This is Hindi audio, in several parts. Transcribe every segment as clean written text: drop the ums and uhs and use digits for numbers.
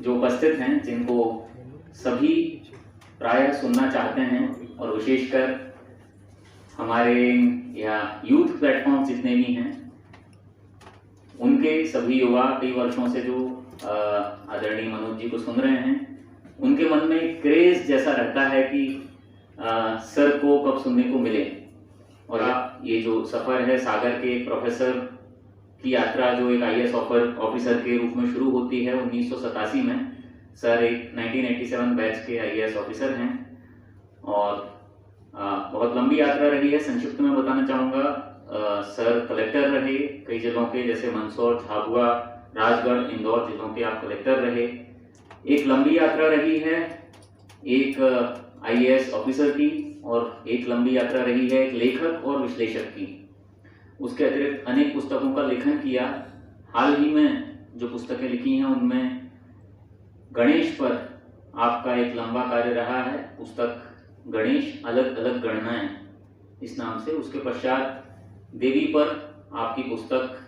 जो उपस्थित हैं, जिनको सभी प्रायः सुनना चाहते हैं, और विशेषकर हमारे यहाँ यूथ प्लेटफॉर्म जितने भी हैं, उनके सभी युवा कई वर्षों से जो आदरणीय मनोज जी को सुन रहे हैं, उनके मन में क्रेज जैसा रहता है कि सर को कब सुनने को मिले। और ये जो सफ़र है सागर के प्रोफेसर की यात्रा, जो एक IAS ऑफिसर के रूप में शुरू होती है 1987 में। सर एक 1987 बैच के IAS ऑफिसर हैं और बहुत लंबी यात्रा रही है। संक्षिप्त में बताना चाहूँगा, सर कलेक्टर रहे कई जगहों के, जैसे मंदसौर, झाबुआ, राजगढ़, इंदौर जिलों के आप कलेक्टर रहे। एक लंबी यात्रा रही है एक IAS ऑफिसर की, और एक लंबी यात्रा रही है एक लेखक और विश्लेषक की। उसके अतिरिक्त अनेक पुस्तकों का लेखन किया। हाल ही में जो पुस्तकें लिखी हैं उनमें गणेश पर आपका एक लंबा कार्य रहा है। पुस्तक गणेश अलग अलग गणनाएं इस नाम से। उसके पश्चात देवी पर आपकी पुस्तक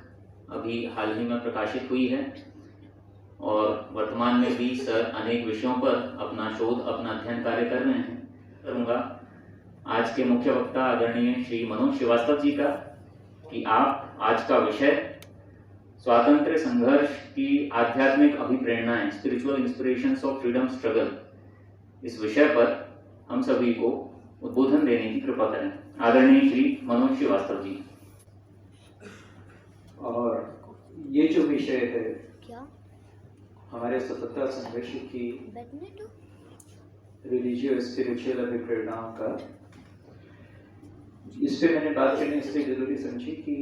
अभी हाल ही में प्रकाशित हुई है, और वर्तमान में भी सर अनेक विषयों पर अपना शोध, अपना अध्ययन कार्य कर रहे हैं। करूँगा आज के मुख्य वक्ता आदरणीय श्री मनोज श्रीवास्तव जी का, कि आप आज का विषय स्वातंत्र्य संघर्ष की आध्यात्मिक अभिप्रेरणाएं, spiritual inspirations of freedom struggle, इस विषय पर हम सभी को उद्बोधन देने की कृपा करें। आदरणीय श्री मनोज श्रीवास्तव जी। और ये जो विषय है क्या हमारे स्वतंत्रता संघर्ष की रिलीजियस स्पिरिचुअल अभिप्रेरणाओं का, इस पे मैंने बात करनी इसलिए जरूरी समझी कि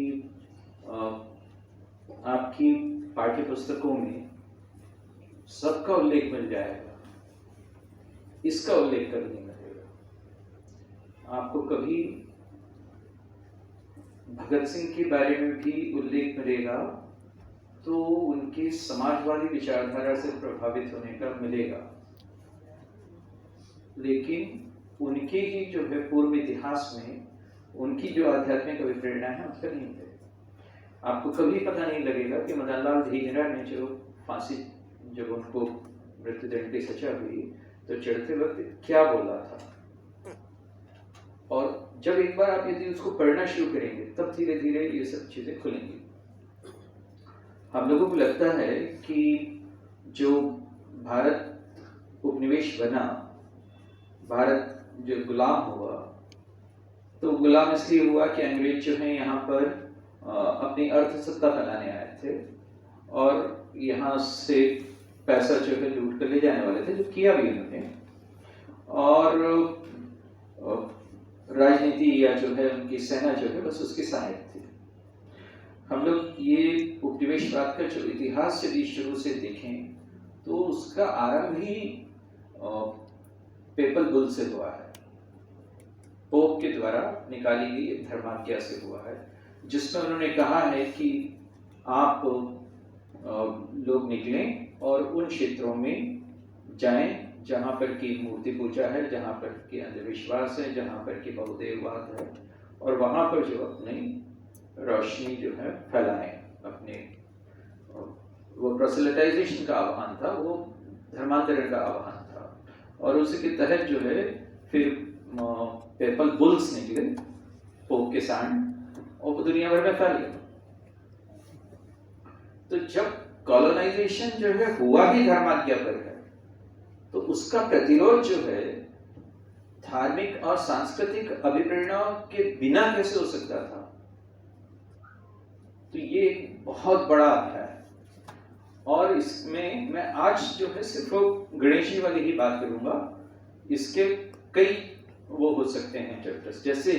आपकी पाठ्य पुस्तकों में सबका उल्लेख मिल जाएगा, इसका उल्लेख कर नहीं मिलेगा। आपको कभी भगत सिंह के बारे में भी उल्लेख मिलेगा तो उनके समाजवादी विचारधारा से प्रभावित होने का मिलेगा, लेकिन उनके ही जो है पूर्व इतिहास में उनकी जो आध्यात्मिक अभिप्रेरणा है उसका नहीं मिलेगा। आपको कभी पता नहीं लगेगा कि मदन लाल धींगरा ने जो फांसी, जब उनको मृत्युदंड की सजा हुई तो चढ़ते वक्त क्या बोला था, और जब एक बार आप यदि उसको पढ़ना शुरू करेंगे तब धीरे धीरे ये सब चीजें खुलेंगी। हम लोगों को लगता है कि जो भारत उपनिवेश बना, भारत जो गुलाम हुआ, तो गुलाम इसलिए हुआ कि अंग्रेज जो है यहाँ पर अपनी अर्थ सत्ता फैलाने आए थे और यहाँ से पैसा जो है लूट कर ले जाने वाले थे, जो किया भी उन्होंने। और राजनीति या जो है उनकी सेना जो है बस उसकी सहायक थी। हम लोग ये उपनिवेशवाद का जो इतिहास यदि शुरू से देखें तो उसका आरंभ ही पेपल बुल से हुआ है, पोप के द्वारा निकाली गई एक धर्माज्ञा से हुआ है, जिसमें उन्होंने कहा है कि आप लोग निकलें और उन क्षेत्रों में जाएं जहाँ पर की मूर्ति पूजा है, जहाँ पर की अंधविश्वास है, जहाँ पर की बहुदेववाद है, और वहाँ पर जो अपनी रोशनी जो है फैलाएं अपने। वो प्रोसेलिटाइजेशन का आह्वान था, वो धर्मांतरण का आह्वान था, और उसी के तहत जो है फिर पेपल बुल्स निकले, पोप के सांड, और वो दुनिया भर में फैल गया। तो जब कॉलोनाइजेशन जो है हुआ भी धर्माज्ञा पर है, तो उसका प्रतिरोध जो है धार्मिक और सांस्कृतिक अभिप्रेरणाओं के बिना कैसे हो सकता था। तो ये एक बहुत बड़ा अध्याय है, और इसमें मैं आज जो है सिर्फ गणेश जी वाली ही बात करूंगा। इसके कई वो हो सकते हैं चैप्टर्स, जैसे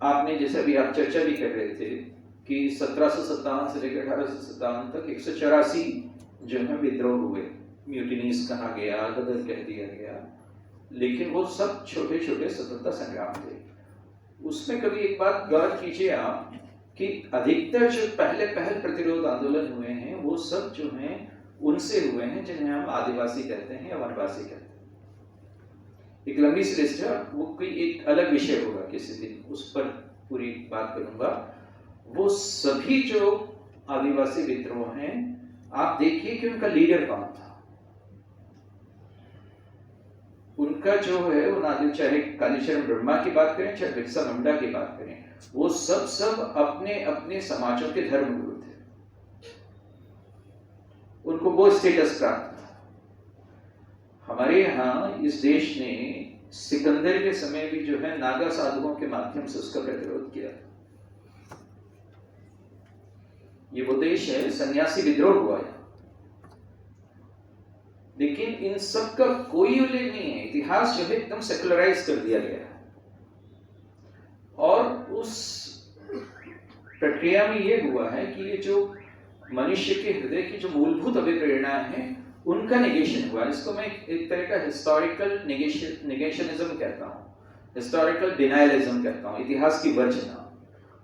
आपने, जैसे अभी आप चर्चा भी कर रहे थे कि 1757 से लेकर 1857 तक 184 जो है विद्रोह हुए, म्यूटिनीज कहा गया, गदर कह दिया गया, लेकिन वो सब छोटे छोटे स्वतंत्रता संग्राम थे। उसमें कभी एक बात गौर कीजिए आप कि अधिकतर जो पहल प्रतिरोध आंदोलन हुए हैं वो सब जो हैं उनसे हुए हैं जिन्हें हम आदिवासी कहते हैं या वनवासी कहते हैं। एक लंबी सी लिस्ट है, वो कोई एक अलग विषय होगा, किसी दिन उस पर पूरी बात करूंगा। वो सभी जो आदिवासी विद्रोह हैं आप देखिए कि उनका लीडर कौन था। उनका जो है वो नादिर, चाहे कालीचरण ब्रह्मा की बात करें चाहे बिरसा मुंडा की बात करें, वो सब अपने अपने समाजों के धर्मगुरु थे। उनको वो स्टेटस प्राप्त था। हमारे यहाँ इस देश ने सिकंदर के समय भी जो है नागा साधुओं के माध्यम से उसका प्रतिरोध किया। ये वो देश है, सन्यासी विद्रोह हुआ है, लेकिन इन सब का कोई उल्लेख नहीं है। इतिहास जो है एकदम सेकुलराइज कर दिया गया है। और उस प्रक्रिया में ये हुआ है कि ये जो मनुष्य के हृदय की जो मूलभूत अभिप्रेरणाएं हैं उनका निगेशन हुआ। इसको मैं एक तरह का हिस्टोरिकल निगेशनिज्म कहता हूँ, हिस्टोरिकल डिनायलिज्म कहता हूँ, इतिहास की वर्जना।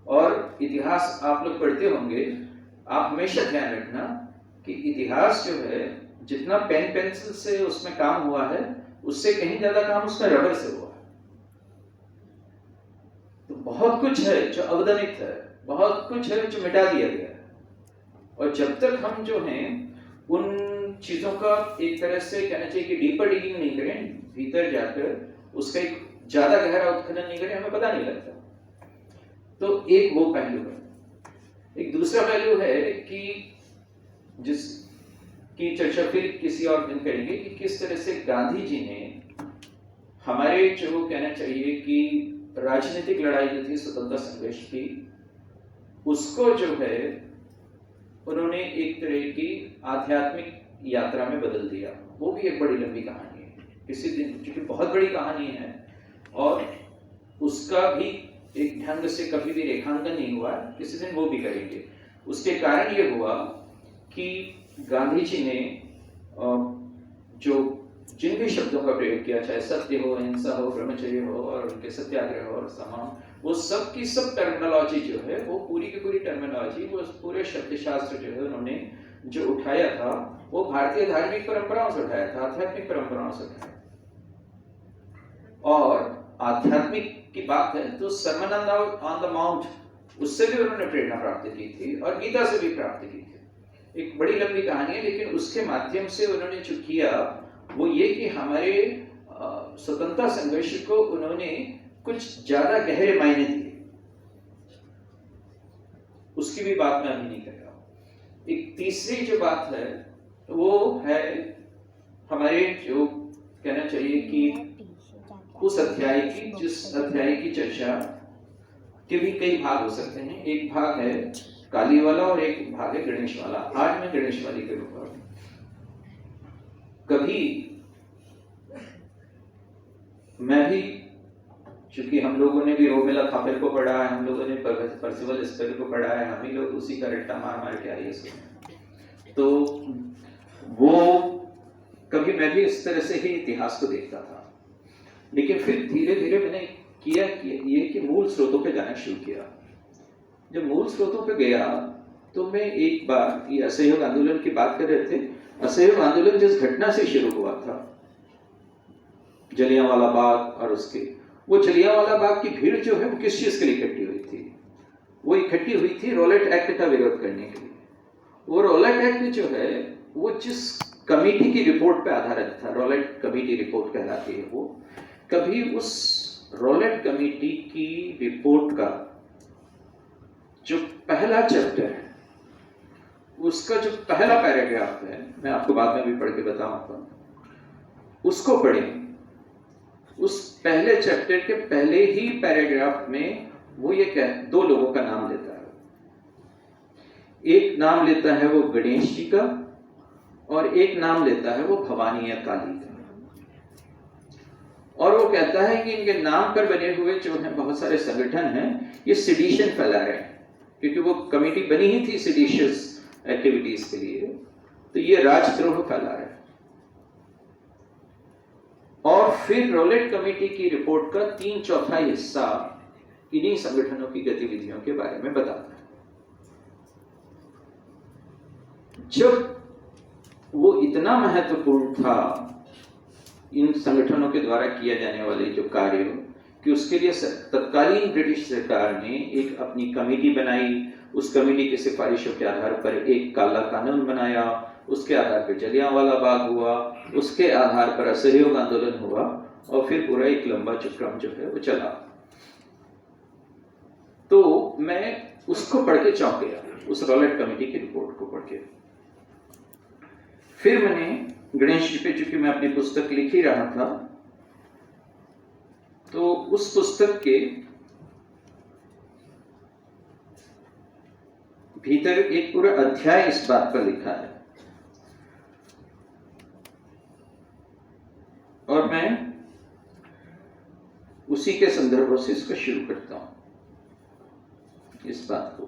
और इतिहास आप लोग पढ़ते होंगे, आप हमेशा ध्यान रखना कि इतिहास जो है जितना पेन पेंसिल से उसमें काम हुआ है उससे कहीं ज्यादा काम उसमें रबर से हुआ है। तो बहुत कुछ है जो अवदानित है, बहुत कुछ है जो मिटा दिया गया है। और जब तक हम जो हैं उन चीजों का एक तरह से कहना चाहिए कि डीपर डिगिंग नहीं करें, भीतर जाकर उसका एक ज्यादा गहरा उत्खनन नहीं करें, हमें पता नहीं लगता। तो एक वो पहलू है। एक दूसरा पहलू है कि जिसकी चर्चा फिर किसी और दिन करेंगे कि किस तरह से गांधी जी ने हमारे जो कहना चाहिए कि राजनीतिक लड़ाई जो थी स्वतंत्रता संघर्ष की, उसको जो है उन्होंने एक तरह की आध्यात्मिक यात्रा में बदल दिया। वो भी एक बड़ी लंबी कहानी है, किसी दिन, क्योंकि बहुत बड़ी कहानी है और उसका भी एक ढंग से कभी भी रेखांकन नहीं हुआ, किसी दिन वो भी करेंगे। उसके कारण ये हुआ कि गांधी जी ने जो जिन भी शब्दों का प्रयोग किया, चाहे सत्य हो, अहिंसा हो, ब्रह्मचर्य हो और उनके सत्याग्रह हो और समान, वो सब की सब टर्मिनोलॉजी जो है, वो पूरी की पूरी टर्मिनोलॉजी, वो पूरे शब्द शास्त्र जो है उन्होंने जो उठाया था वो भारतीय धार्मिक परंपराओं से उठाया था, आध्यात्मिक परंपराओं से उठाया। और आध्यात्मिक की बात है तो सर्मन ऑन द माउंट, उससे भी उन्होंने प्रेरणा प्राप्त की थी और गीता से भी प्राप्त की थी। एक बड़ी लंबी कहानी है, लेकिन उसके माध्यम से उन्होंने जो किया वो ये कि हमारे स्वतंत्रता संघर्ष को उन्होंने कुछ ज्यादा गहरे मायने दिए। उसकी भी बात मैं अभी नहीं कर रहा हूं। एक तीसरी जो बात है वो है हमारे जो कहना चाहिए कि उस अध्याय की, जिस अध्याय की चर्चा के भी कई भाग हो सकते हैं। एक भाग है काली वाला और एक भाग है गणेश वाला। आज मैं गणेश वाली करूंगा। कभी मैं भी, चूंकि हम लोगों ने भी रोमेला थापर को पढ़ा है, हम लोगों ने परसिवल स्पेल को पढ़ा है, हम ही लोग उसी का रट्टा मार मार के आए सुने, तो वो कभी मैं भी इस तरह से ही इतिहास को देखता था। लेकिन फिर धीरे धीरे मैंने किया कि ये कि मूल स्रोतों पे जाना शुरू किया। जब मूल स्रोतों पे गया तो मैं एक बार, ये असहयोग आंदोलन की बात कर रहे थे, असहयोग आंदोलन जिस घटना से शुरू हुआ था, जलियांवाला बाग, और उसके वो जलियांवाला बाग की भीड़ जो है वो किस चीज के लिए इकट्ठी हुई थी? वो इकट्ठी हुई थी रॉलेट एक्ट का विरोध करने के लिए। वो रॉलेट एक्ट जो है वो जिस कमेटी की रिपोर्ट पे आधारित था, रॉलेट कमेटी रिपोर्ट कहलाती है वो, कभी उस रॉलेट कमेटी की रिपोर्ट का जो पहला चैप्टर है, उसका जो पहला पैराग्राफ है, मैं आपको बाद में भी पढ़ के बताऊंगा, उसको पढ़ें। उस पहले चैप्टर के पहले ही पैराग्राफ में वो ये दो लोगों का नाम लेता है। एक नाम लेता है वो गणेश जी का और एक नाम लेता है वो भवानी या काली का। और वो कहता है कि इनके नाम पर बने हुए जो है बहुत सारे संगठन हैं, ये सिडिशन फैला रहे हैं, क्योंकि वो कमेटी बनी ही थी सिडिशियस एक्टिविटीज के लिए, तो ये राजद्रोह फैला रहे हैं। और फिर रॉलेट कमेटी की रिपोर्ट का 3/4 हिस्सा इन्हीं संगठनों की गतिविधियों के बारे में बताता है। जब वो इतना महत्वपूर्ण था इन संगठनों के द्वारा किया जाने वाले जो कार्य, कि उसके लिए तत्कालीन ब्रिटिश सरकार ने एक अपनी कमेटी बनाई। उस कमेटी की सिफारिशों के आधार पर एक काला कानून बनाया, उसके आधार पर जलियांवाला बाग हुआ, उसके आधार पर असहयोग आंदोलन हुआ और फिर पूरा एक लंबा क्रम जो है वो चला। तो मैं उसको पढ़ के चौंक गया, उस रॉलेट कमेटी की रिपोर्ट को पढ़ के। फिर मैंने गणेश जी पे, चूंकि मैं अपनी पुस्तक लिख ही रहा था, तो उस पुस्तक के भीतर एक पूरा अध्याय इस बात पर लिखा है और मैं उसी के संदर्भों से इसको शुरू करता हूं इस बात को।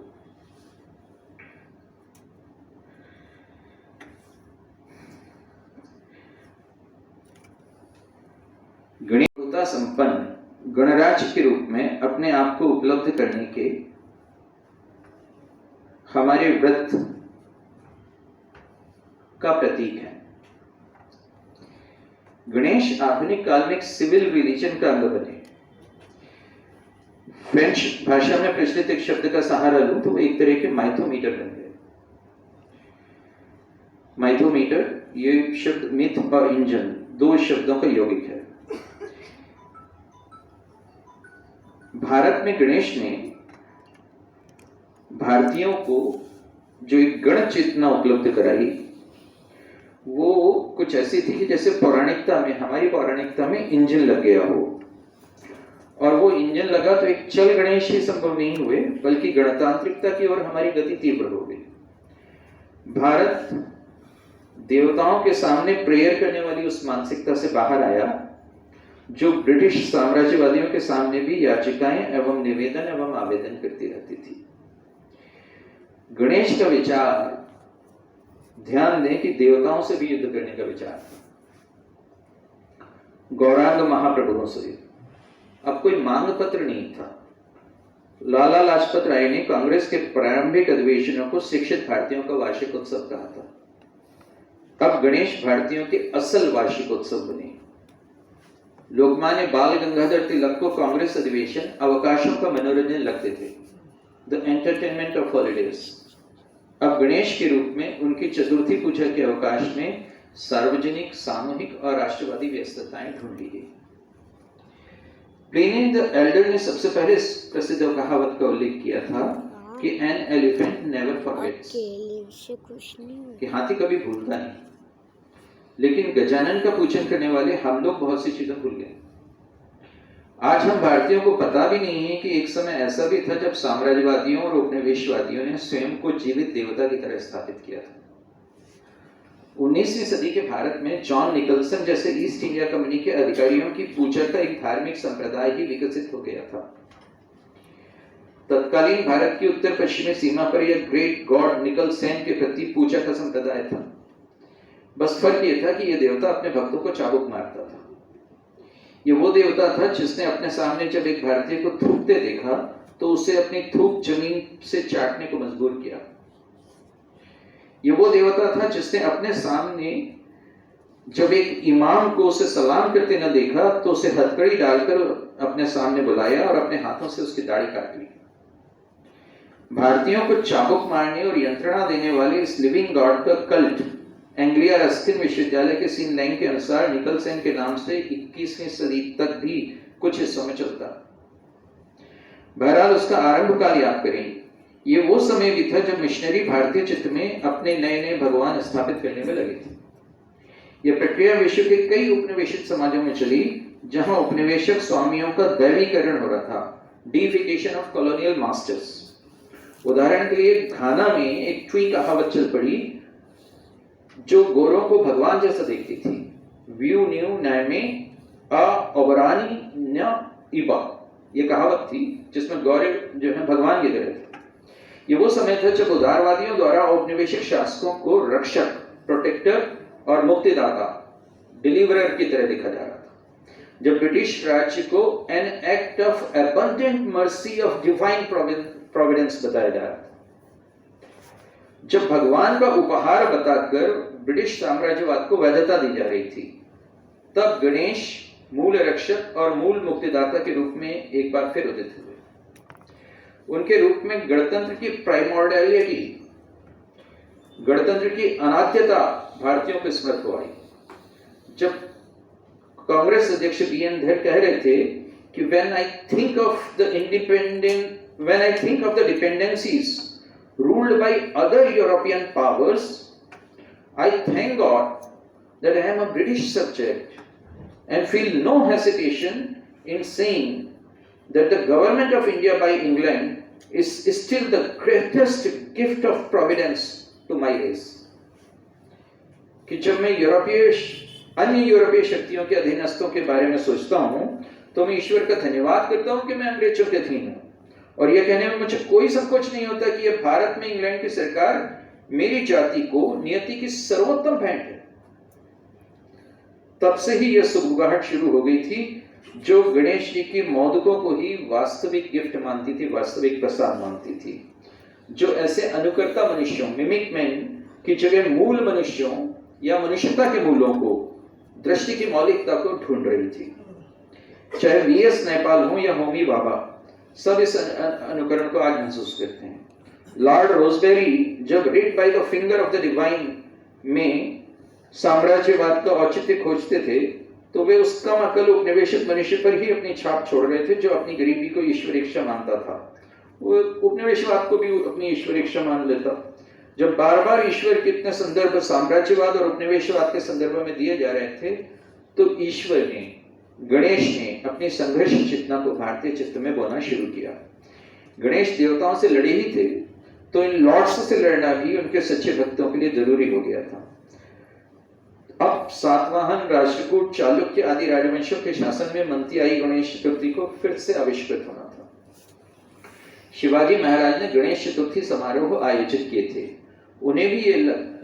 गणेशता संपन्न गणराज्य के रूप में अपने आप को उपलब्ध करने के हमारे व्रत का प्रतीक है। गणेश आधुनिक काल में एक सिविल रिलीजन का अंग बने। फ्रेंच भाषा में प्रचलित एक शब्द का सहारा लूं तो वो एक तरह के माइथोमीटर बन गए। माइथोमीटर, ये शब्द मिथ और इंजन, दो शब्दों का यौगिक है। भारत में गणेश ने भारतीयों को जो एक गण चेतना उपलब्ध कराई, वो कुछ ऐसी थी कि जैसे पौराणिकता में, हमारी पौराणिकता में इंजन लग गया हो, और वो इंजन लगा तो एक चल गणेश ही संभव नहीं हुए, बल्कि गणतांत्रिकता की ओर हमारी गति तीव्र हो गई। भारत देवताओं के सामने प्रेयर करने वाली उस मानसिकता से बाहर आया जो ब्रिटिश साम्राज्यवादियों के सामने भी याचिकाएं एवं निवेदन एवं आवेदन करती रहती थी। गणेश का विचार, ध्यान दें कि देवताओं से भी युद्ध करने का विचार, गौरांग महाप्रभुओं से। अब कोई मांग पत्र नहीं था। लाला लाजपत राय ने कांग्रेस के प्रारंभिक अधिवेशनों को शिक्षित भारतीयों का वार्षिक उत्सव कहा था। अब गणेश भारतीयों के असल वार्षिक उत्सव बने। लोकमान्य बाल गंगाधर तिलक को कांग्रेस अधिवेशन अवकाशों का मनोरंजन लगते थे, द एंटरटेनमेंट ऑफ हॉलीडेज। अब गणेश के रूप में उनकी चतुर्थी पूजा के अवकाश में सार्वजनिक, सामूहिक और राष्ट्रवादी व्यस्तताएं ढूंढ ली गई। प्लिनी द एल्डर ने सबसे पहले इस प्रसिद्ध कहावत का उल्लेख किया था कि एन एलिफेंट नेवर फॉरगेट्स, कि हाथी कभी भूलता नहीं। लेकिन गजानन का पूजन करने वाले हम लोग बहुत सी चीजें भूल गए। आज हम भारतीयों को पता भी नहीं है कि एक समय ऐसा भी था जब साम्राज्यवादियों और उपनिवेशवादियों ने स्वयं को जीवित देवता की तरह स्थापित किया था। 19वीं सदी के भारत में जॉन निकलसन जैसे ईस्ट इंडिया कंपनी के अधिकारियों की पूजा का एक धार्मिक संप्रदाय ही विकसित हो गया था। तत्कालीन भारत की उत्तर पश्चिमी सीमा पर यह ग्रेट गॉड निकलसेन के प्रति पूजा का संप्रदाय था। बस फर्क यह था कि यह देवता अपने भक्तों को चाबुक मारता था। ये वो देवता था जिसने अपने सामने जब एक भारतीय को थूकते देखा तो उसे अपनी थूक जमीन से चाटने को मजबूर किया। ये वो देवता था जिसने अपने सामने जब एक इमाम को उसे सलाम करते न देखा तो उसे हथकड़ी डालकर अपने सामने बुलाया और अपने हाथों से उसकी दाढ़ी काट ली। भारतीयों को चाबुक मारने और यंत्रणा देने वाले इस लिविंग गॉड का कल्ट एंग्लिया रस्किन विश्वविद्यालय के सीन लैंग के अनुसार निकलसेन के नाम से 21वीं सदी तक भी कुछ हिस्सों में चलता। बहरहाल उसका आरंभ काल याद करें। ये वो समय भी था जब मिशनरी भारतीय चित्त में अपने नए नए भगवान स्थापित करने में लगे थे। यह प्रक्रिया विश्व के कई उपनिवेशित समाजों में चली जहां उपनिवेशक स्वामियों का दैवीकरण हो रहा था, डीफिकेशन ऑफ कॉलोनियल मास्टर्स। उदाहरण के लिए घाना में एक ट्वी कहावत चल पड़ी जो गोरों को भगवान जैसा देखती थी, व्यू न्यू नैमे अबरानी न इबा। ये कहावत थी जिसमें गौरे जो है भगवान की तरह थे। ये वो समय था जब उदारवादियों द्वारा औपनिवेशिक शासकों को रक्षक, प्रोटेक्टर और मुक्तिदाता, डिलीवरर की तरह देखा जा रहा था। जब ब्रिटिश राज्य को an act of abundant mercy of divine Providence बताया जा रहा था। जब भगवान का उपहार बताकर ब्रिटिश साम्राज्यवाद को वैधता दी जा रही थी, तब गणेश मूल रक्षक और मूल मुक्तिदाता के रूप में एक बार फिर उदित हुए। उनके रूप में गणतंत्र की प्राइमोर्डियलिटी, गणतंत्र की अनाद्यता भारतीयों को स्मृत हो आई। जब कांग्रेस अध्यक्ष बीएन धर कह रहे थे कि when I think of the dependencies ruled by other European powers, I thank God that I am a British subject and feel no hesitation in saying that the government of India by England is still the greatest gift of providence to my race। कि जब मैं अन्य यूरोपीय शक्तियों के अधीनस्थों के बारे में सोचता हूं तो मैं ईश्वर का धन्यवाद करता हूं कि मैं अंग्रेजों के अधीन हूं, और यह कहने में मुझे कोई संकोच नहीं होता कि यह भारत में इंग्लैंड की सरकार मेरी जाति को नियति की सर्वोत्तम भेंट है। तब से ही यह सुगबुगाहट शुरू हो गई थी जो गणेश जी की मौदकों को ही वास्तविक गिफ्ट मानती थी, वास्तविक प्रसाद मानती थी, जो ऐसे अनुकर्ता मनुष्यों, मिमिक मैन की जगह मूल मनुष्यों या मनुष्यता के मूलों को, दृष्टि की मौलिकता को ढूंढ रही थी। चाहे वीएस नेपाल हो या होमी बाबा, सब इस अनुकरण को आज महसूस करते हैं। लॉर्ड रोजबेरी जब rid by the finger of the divine में साम्राज्यवाद का औचित्य खोजते थे तो वे उस कम अकल उपनिवेशित मनुष्य पर ही अपनी छाप छोड़ रहे थे जो अपनी गरीबी को ईश्वर इच्छा मानता था। वो उपनिवेशवाद को भी अपनी ईश्वर इच्छा मान लेता। जब बार बार ईश्वर के इतने संदर्भ साम्राज्यवाद और उपनिवेशवाद के संदर्भ में दिए जा रहे थे तो ईश्वर ने, गणेश ने अपनी संघर्ष चेतना को भारतीय चित्त में बोना शुरू किया। गणेश देवताओं से लड़े ही थे तो इन लॉर्ड्स से लड़ना भी उनके सच्चे भक्तों के लिए जरूरी हो गया था। अब सातवाहन, राष्ट्रकूट, चालुक्य आदि राजवंशों के शासन में मनती आई गणेश चतुर्थी को फिर से आविष्कृत होना था। शिवाजी महाराज ने गणेश चतुर्थी समारोह आयोजित किए थे। उन्हें भी ये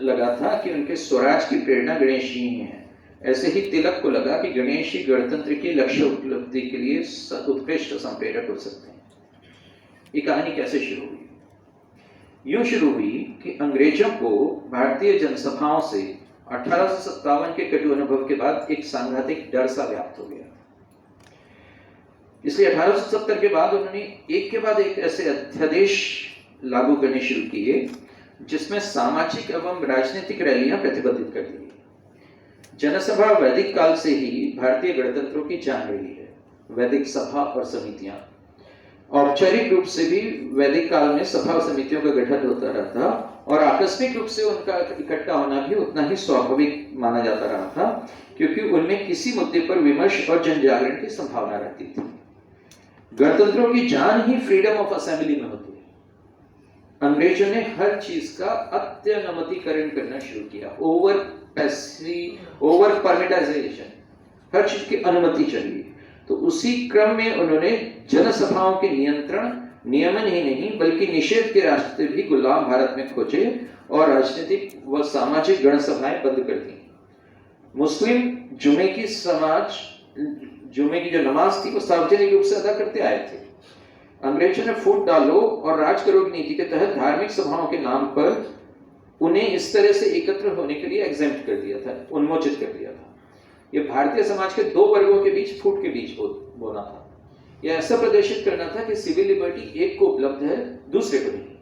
लगा था कि उनके स्वराज की प्रेरणा गणेश जी ही है। ऐसे ही तिलक को लगा कि गणेश ही गणतंत्र की लक्ष्य उपलब्धि के लिए उत्कृष्ट संप्रेरक हो सकते हैं। ये कहानी कैसे शुरू हुई? यूं शुरू हुई कि अंग्रेजों को भारतीय जनसभाओं से 1857 के कटु अनुभव के बाद एक सांघातिक डर सा व्याप्त हो गया। इसलिए 1870 के बाद उन्होंने एक के बाद एक ऐसे अध्यादेश लागू करने शुरू किए जिसमें सामाजिक एवं राजनीतिक रैलियां प्रतिबंधित कर दी। जनसभा वैदिक काल से ही भारतीय गणतंत्रों की जान रही है। वैदिक सभा और समितियां, औपचारिक रूप से भी वैदिक काल में सभा और समितियों का गठन होता रहा था और आकस्मिक रूप से उनका इकट्ठा होना भी उतना ही स्वाभाविक माना जाता रहा था, क्योंकि उनमें किसी मुद्दे पर विमर्श और जनजागरण की संभावना रहती थी। गणतंत्रों की जान ही फ्रीडम ऑफ असेंबली में होती है। अंग्रेजों ने हर चीज का अत्यनुमतिकरण करना शुरू किया, ओवर परमिटाइजेशन, हर चीज की अनुमति चाहिए। तो उसी क्रम में उन्होंने जनसभाओं के नियमन ही नहीं बल्कि निषेध के रास्ते भी गुलाम भारत में खोजे और राजनीतिक व सामाजिक गणसभाएं बंद कर दी। मुस्लिम जुमे की जो नमाज थी वो सार्वजनिक रूप से अदा करते आए थे। अंग्रेजों ने फूट डालो और राज करो की नीति के तहत धार्मिक सभाओं के नाम पर उन्हें इस तरह से एकत्र होने के लिए एग्जेम्प्ट कर दिया था, उन्मोचित कर दिया था। यह भारतीय समाज के दो वर्गों के बीच फूट के बीच बोना था। यह ऐसा प्रदर्शित करना था कि सिविल लिबर्टी एक को उपलब्ध है, दूसरे को नहीं।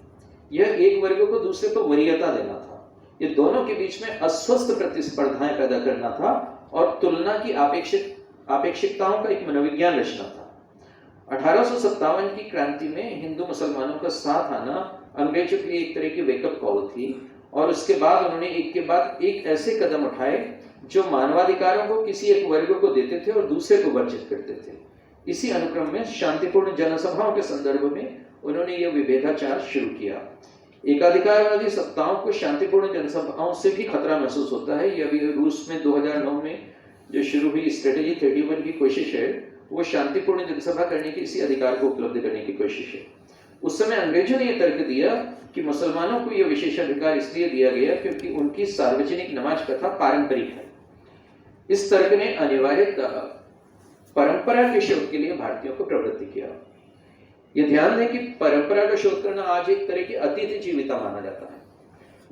यह एक वर्ग को दूसरे को वरीयता देना था। यह दोनों के बीच में अस्वस्थ प्रतिस्पर्धाएं पैदा करना था और तुलना की आपेक्षिकताओं का एक मनोविज्ञान रचना था। 1857 की क्रांति में हिंदू मुसलमानों का साथ आना अंग्रेजों के लिए एक तरह की वेकअप कॉल थी और उसके बाद उन्होंने एक के बाद एक ऐसे कदम उठाए जो मानवाधिकारों को किसी एक वर्ग को देते थे और दूसरे को वर्जित करते थे। इसी अनुक्रम में शांतिपूर्ण जनसभाओं के संदर्भ में उन्होंने यह विभेदाचार शुरू किया। एकाधिकारवादी सत्ताओं को शांतिपूर्ण जनसभाओं से भी खतरा महसूस होता है। यह अभी रूस में 2009 में जो शुरू हुई स्ट्रेटेजी 31 की कोशिश है, वो शांतिपूर्ण जनसभा करने की इसी अधिकार को उपलब्ध करने की कोशिश है। उस समय अंग्रेजों ने यह तर्क दिया कि मुसलमानों को यह विशेषाधिकार इसलिए दिया गया क्योंकि उनकी सार्वजनिक नमाज प्रथा पारंपरिक है। इस तर्क ने अनिवार्यतः परंपरा के शोध के लिए भारतीयों को प्रवृत्त किया। यह ध्यान दें कि परंपरा का शोध करना आज एक तरह की अतिथि जीविता माना जाता है,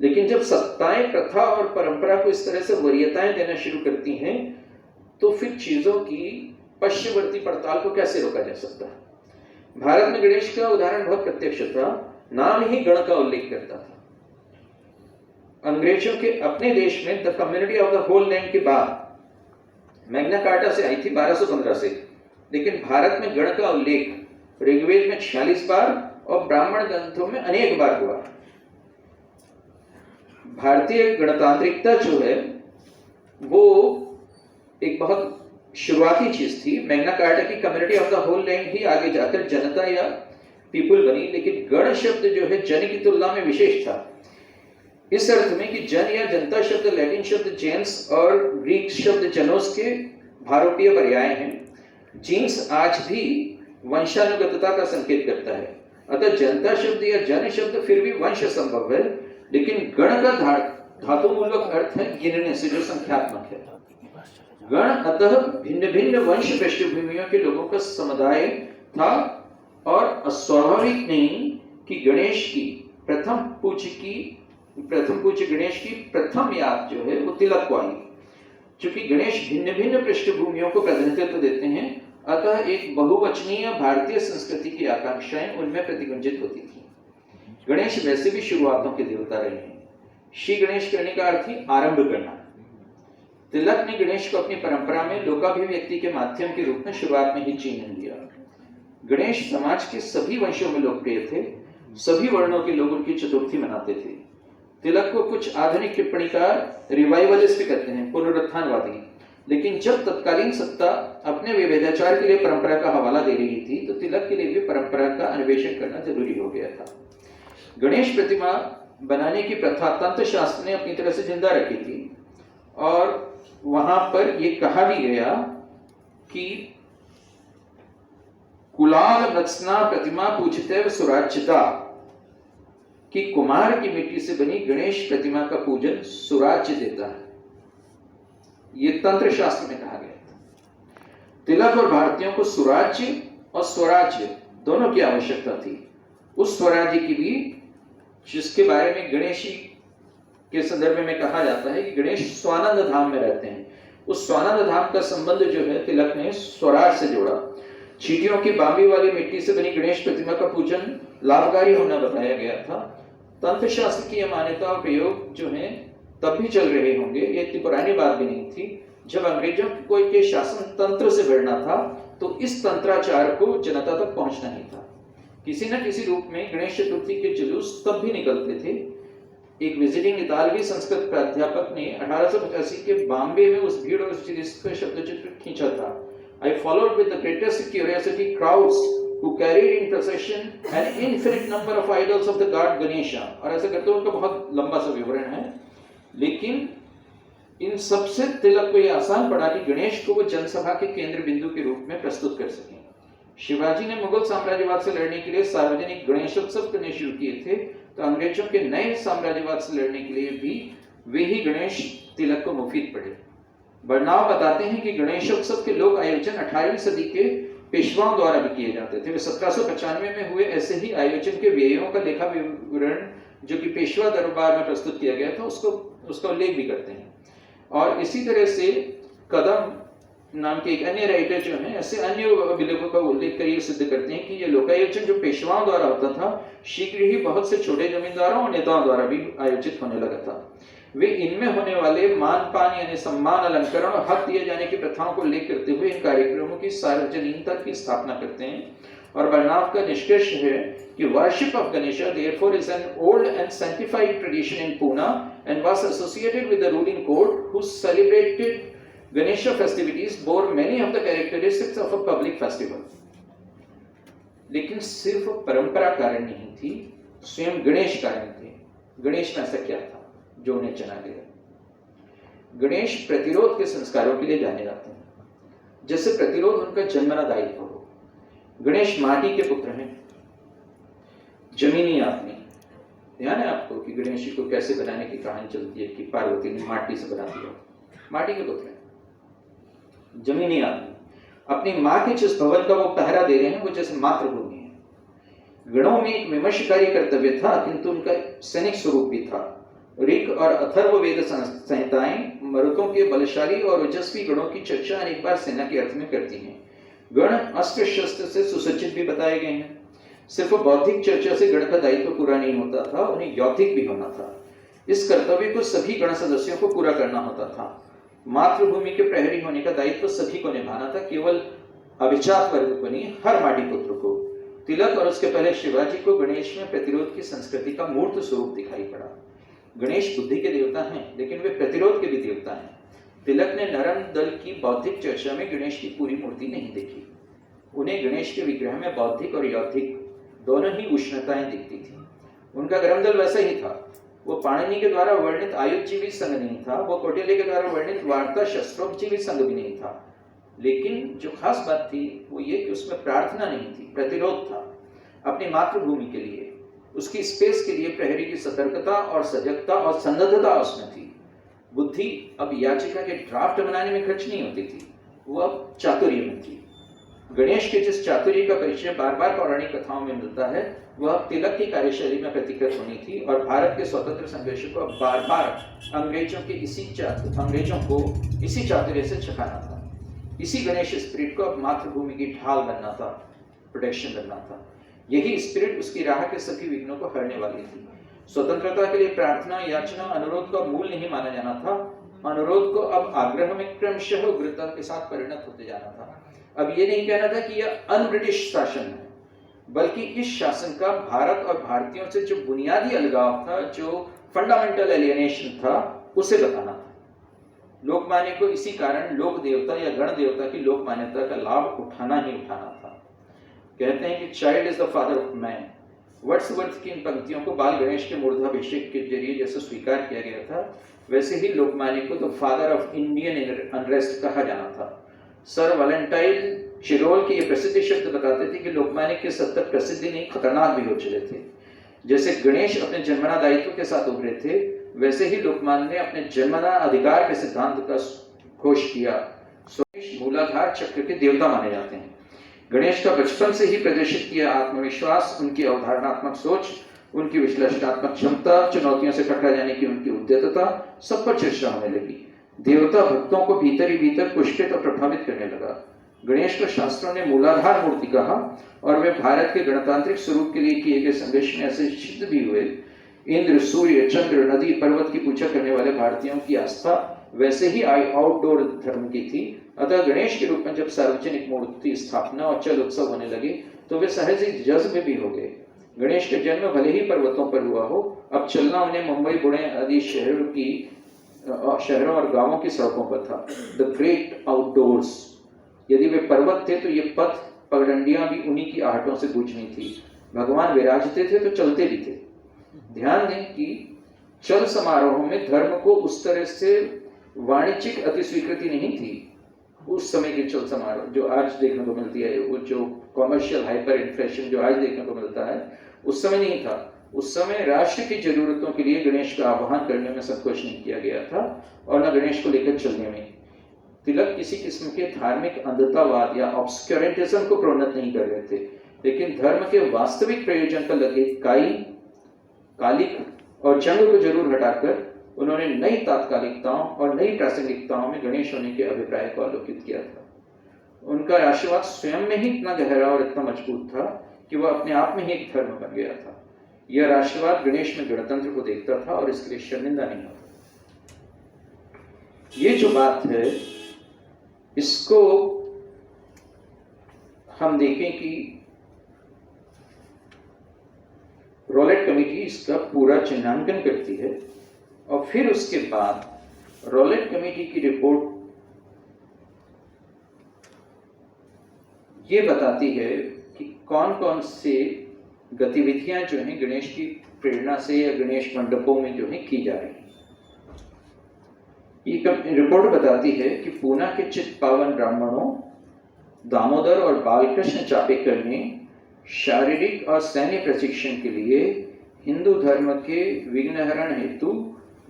लेकिन जब सत्ताएं प्रथा और परंपरा को इस तरह से वरीयताएं देना शुरू करती हैं तो फिर चीजों की पश्चिमवर्ती पड़ताल को कैसे रोका जा सकता है? भारत में गणेश का उदाहरण बहुत प्रत्यक्ष था, नाम ही गण का उल्लेख करता था। अंग्रेजों के अपने देश में the community of the whole land के बाद मैग्ना कार्टा से आई थी 1215 से, लेकिन भारत में गण का उल्लेख ऋग्वेद में 46 बार और ब्राह्मण ग्रंथों में अनेक बार हुआ। भारतीय गणतांत्रिकता जो है वो एक बहुत शुरुआती चीज थी। मैग्ना कार्टा की community of the whole land ही आगे जाकर जनता या पीपुल बनी, लेकिन गण शब्द जो है जन की तुलना में विशेष था, इस अर्थ में कि जन या जनता शब्द लैटिन शब्द जेन्स और ग्रीक शब्द जनोस के भारोपीय पर्याय हैं। जीन्स आज भी वंशानुगतता का संकेत करता है, अतः जनता शब्द या जन शब्द फिर भी वंश संभव है, लेकिन गण का धातुमूलक अर्थ है गिनने से, जो संख्यात्मक है। गण अतः भिन्न भिन्न वंश पृष्ठभूमियों के लोगों का समुदाय था, और अस्वाभाविक नहीं कि गणेश की प्रथम पूज्य गणेश की प्रथम याद जो है वो तिलक को आई। चूंकि गणेश भिन्न भिन्न पृष्ठभूमियों को प्रतिनिधित्व देते हैं, अतः एक बहुवचनीय भारतीय संस्कृति की आकांक्षाएं उनमें प्रतिगुंजित होती थी। गणेश वैसे भी शुरुआतों के देवता रहे हैं। श्री गणेश करने का अर्थ ही आरंभ करना। तिलक ने गणेश को अपनी परंपरा में लोकाभिव्यक्ति के माध्यम के रूप में शुरुआत में ही चिन्ह दिया। गणेश समाज के सभी वंशों में लोकप्रिय थे, सभी वर्णों के लोग उनकी चतुर्थी मनाते थे। तिलक को कुछ आधुनिक टिप्पणीकार रिवाइवलिस्ट कहते हैं, पुनरुत्थानवादी, लेकिन जब तत्कालीन सत्ता अपने विभेदाचार के लिए परंपरा का हवाला दे रही थी, तो तिलक के लिए भी परंपरा का अन्वेषण करना जरूरी हो गया था। गणेश प्रतिमा बनाने की प्रथा तंत्र शास्त्र ने अपनी तरह से जिंदा रखी थी, और वहां पर यह कहा भी गया कि कुलाल रचना प्रतिमा पूजितैव सुराज्यता, कि कुमार की मिट्टी से बनी गणेश प्रतिमा का पूजन सुराज्य देता है। यह तंत्र शास्त्र में कहा गया था। तिलक और भारतीयों को सुराज्य और स्वराज्य दोनों की आवश्यकता थी। उस स्वराज्य की भी जिसके बारे में गणेशी के संदर्भ में कहा जाता है कि गणेश स्वानंद धाम में रहते हैं। उस स्वानंद धाम का संबंध जो है तिलक ने स्वराज से जोड़ा। चींटियों की बांबी वाली मिट्टी से बनी गणेश प्रतिमा का पूजन लाभकारी होना बताया गया था। तंत्र शास्त्र की यह मान्यता और प्रयोग जो है तब भी चल रहे होंगे, ये इतनी पुरानी बात भी नहीं थी। जब अंग्रेजों के शासन तंत्र से भिड़ना था, तो इस तंत्राचार को जनता तक पहुंचना ही था। किसी न किसी रूप में गणेश चतुर्थी के जुलूस तब भी निकलते थे। एक विजिटिंग इतालवी संस्कृत प्राध्यापक ने 1885 के बॉम्बे में उस भीड़ और उस शब्द चित्र खींचा था। I followed with the greatest curiosity crowds who carried in procession an infinite number of idols of the god Ganesha। और ऐसे करते हुए उनका बहुत लंबा सा विवरण है, लेकिन इन सबसे तिलक को यह आसान पड़ा कि गणेश को वो जनसभा के केंद्र बिंदु के रूप में प्रस्तुत कर सकें। शिवाजी ने मुगल साम्राज्यवाद से लड़ने के लिए सार्वजनिक गणेशोत्सव करने शुरू किए थे, तो अंग्रेजों के नए साम्राज्यवाद से लड़ने के लिए भी वे ही गणेश तिलक को मुफीद पड़े। बर्नाव बताते हैं कि गणेशोत्सव के लोक आयोजन 18वीं सदी के पेशवाओं द्वारा भी किए जाते थे। वे 1795 में हुए ऐसे ही आयोजन के व्ययों का लेखा विवरण जो कि पेशवा दरबार में प्रस्तुत किया गया था उसका उल्लेख भी करते हैं। और इसी तरह से कदम नाम के एक अन्य राइटर जो है ऐसे अन्य अभिलेखों का उल्लेख कर सिद्ध करते हैं कि यह लोकायोजन जो पेशवाओं द्वारा होता था, शीघ्र ही बहुत से छोटे जमींदारों और नेताओं द्वारा भी आयोजित होने लगा था। वे इनमें होने वाले मान पान यानी सम्मान, अलंकरण और हक दिए जाने की प्रथाओं को उल्लेख करते हुए इन कार्यक्रमों की सार्वजनिकता की स्थापना करते हैं। और बर्नाव का निष्कर्ष है कि worship of Ganesha therefore is an old and sanctified tradition in Pune and was associated with the ruling court who celebrated Ganesha festivities bore many of the characteristics of a public festival। लेकिन सिर्फ परंपरा कारण नहीं थी, स्वयं गणेश कारण थे। गणेश में ऐसा क्या था जो उन्हें चना गया? गणेश प्रतिरोध के संस्कारों के लिए जाने जाते हैं, जैसे प्रतिरोध उनका जन्मना दायित्व हो। गणेश माटी के पुत्र हैं, जमीनी आदमी। ध्यान है आपको कि गणेश जी को कैसे बनाने की कहानी चलती है कि पार्वती ने माटी से बना दिया। माटी के पुत्र हैं, जमीनी आदमी। अपनी माँ के जिस भवन का वो पहरा दे रहे हैं वो जैसे मातृभूमि है। गणों में एक विमर्शकारी कर्तव्य था, किंतु उनका सैनिक स्वरूप भी था। ऋग और अथर्ववेद संहिताएं मरुतों के बलशाली और ओजस्वी गणों की चर्चा अनेक बार सेना के अर्थ में करती हैं। गण अस्त्र शस्त्र से सुसज्जित भी बताए गए हैं। सिर्फ बौद्धिक चर्चा से गण का दायित्व पूरा नहीं होता था, उन्हें यौतिक भी होना था। इस कर्तव्य को सभी गण सदस्यों को पूरा करना होता था। मातृभूमि के प्रहरी होने का दायित्व सभी को निभाना था, केवल अभिजात वर्ग को नहीं, हर माटी पुत्र को। तिलक और उसके पहले शिवाजी को गणेश में प्रतिरोध की संस्कृति का मूर्त स्वरूप दिखाई पड़ा। गणेश बुद्धि के देवता हैं, लेकिन वे प्रतिरोध के भी देवता हैं। तिलक ने नरम दल की बौद्धिक चर्चा में गणेश की पूरी मूर्ति नहीं देखी। उन्हें गणेश के विग्रह में बौद्धिक और यौधिक दोनों ही उष्णताएं दिखती थी। उनका गर्म दल वैसा ही था। वो पाणिनि के द्वारा वर्णित आयुधजीवी संघ नहीं था, वो कौटिल्य के द्वारा वर्णित वार्ता शस्त्रोपजीवी संघ भी नहीं था। लेकिन जो खास बात थी वो ये कि उसमें प्रार्थना नहीं थी, प्रतिरोध था। अपनी मातृभूमि के लिए, उसकी स्पेस के लिए प्रहरी की सतर्कता और सजगता और सन्नद्धता उसमें थी। बुद्धि अब याचिका के ड्राफ्ट बनाने में खर्च नहीं होती थी, वो अब चातुर्य में थी। गणेश के जिस चातुर्य का परिचय बार बार पौराणिक कथाओं में मिलता है, वह तिलक की कार्यशैली में प्रतिकृत होनी थी। और भारत के स्वतंत्र संघर्ष को अब बार बार अंग्रेजों को इसी चातुर्य से छकाना था। इसी गणेश स्पिरिट को अब मातृभूमि की ढाल बनना था, प्रोटेक्शन करना था। यही स्पिरिट उसकी राह के सभी विघ्नों को हरने वाली थी। स्वतंत्रता के लिए प्रार्थना, याचना, अनुरोध का मूल नहीं माना जाना था। अनुरोध को अब आग्रह में क्रमशः उग्रता के साथ परिणत होते जाना था। अब ये नहीं कहना था कि यह अन ब्रिटिश शासन है, बल्कि इस शासन का भारत और भारतीयों से जो बुनियादी अलगाव था, जो फंडामेंटल एलियनेशन था, उसे बताना था। लोकमान्य को इसी कारण लोक देवता या गण देवता की लोक मान्यता का लाभ उठाना ही उठाना था। कहते हैं कि child is the father of man. Wordsworth की इन पंक्तियों को बाल गणेश के मूर्धाभिषेक के जरिए जैसे स्वीकार किया गया था, वैसे ही लोकमान्य को the father of Indian unrest कहा जाना था। सर वैलेंटाइन शिरोल के ये प्रसिद्ध शब्द बताते थे कि लोकमान्य के सत्य प्रसिद्धि नहीं, खतरनाक भी हो चले थे। जैसे गणेश अपने जन्मना दायित्व के साथ उभरे थे, वैसे ही लोकमान्य ने अपने जन्मना अधिकार के सिद्धांत का घोष किया। गणेश मूलाधार चक्र के देवता माने जाते हैं। गणेश का बचपन से ही प्रदर्शित किया आत्मविश्वास, उनकी अवधारणात्मक सोच, उनकी विश्लेषणात्मक क्षमता, चुनौतियों से टकरा जाने की उनकी उद्यतता, सब पर चर्चा होने लगी। देवता भक्तों को भीतर ही भीतर पुष्पित और प्रभावित करने लगा। गणेश को शास्त्रों ने मूलाधार मूर्ति कहा और वे भारत के गणतांत्रिक स्वरूप के लिए किए गए संघर्ष में ऐसे सिद्ध भी हुए। इंद्र, सूर्य, चंद्र, नदी, पर्वत की पूजा करने वाले भारतीयों की आस्था वैसे ही आउटडोर धर्म की थी। अतः गणेश के रूप में जब सार्वजनिक मूर्ति स्थापना और चल उत्सव होने लगे तो वे सहज ही जज्ब भी हो गए। गणेश का जन्म भले ही पर्वतों पर हुआ हो, अब चलना उन्हें मुंबई, पुणे आदि शहरों और गांवों की सड़कों पर था। The great outdoors. यदि वे पर्वत थे तो ये पथ, पगडंडियां भी उन्हीं की आहटों से गूंजनी थी। भगवान विराजते थे तो चलते भी थे। ध्यान दें कि चल समारोहों में धर्म को उस तरह से वाणिज्यिक अतिस्वीकृति नहीं थी। उस समय के चल समारोह जो आज देखने को मिलती है, वो जो कॉमर्शियल हाइपर इन्फ्लेशन जो आज देखने को मिलता है, उस समय नहीं था। उस समय राष्ट्र की जरूरतों के लिए गणेश का आह्वान करने में संकोच नहीं किया गया था और न गणेश को लेकर चलने में। तिलक किसी किस्म के धार्मिक अंधतावाद या ऑब्स्क्योरेंटिज्म को प्रोन्नत नहीं कर रहे थे, लेकिन धर्म के वास्तविक प्रयोजन पर लगे कालिक और जंग को जरूर हटाकर उन्होंने नई तात्कालिकताओं और नई प्रासंगिकताओं में गणेश होने के अभिप्राय को आलोकित किया था। उनका राष्ट्रवाद स्वयं में ही इतना गहरा और इतना मजबूत था कि वह अपने आप में ही एक धर्म बन गया था। यह राष्ट्रवाद गणेश में गणतंत्र को देखता था और इसके लिए शर्मिंदा नहीं होता। ये जो बात है, इसको हम देखें कि रोलेट कमेटी इसका पूरा चिन्हांकन करती है और फिर उसके बाद रोलेट कमेटी की रिपोर्ट ये बताती है कि कौन कौन से गतिविधियां जो हैं गणेश की प्रेरणा से या गणेश मंडपों में जो है की जा रही हैं। ये रिपोर्ट बताती है कि पूना के चित्त पावन ब्राह्मणों दामोदर और बालकृष्ण चापेकर ने शारीरिक और सैन्य प्रशिक्षण के लिए हिंदू धर्म के विघ्नहरण हेतु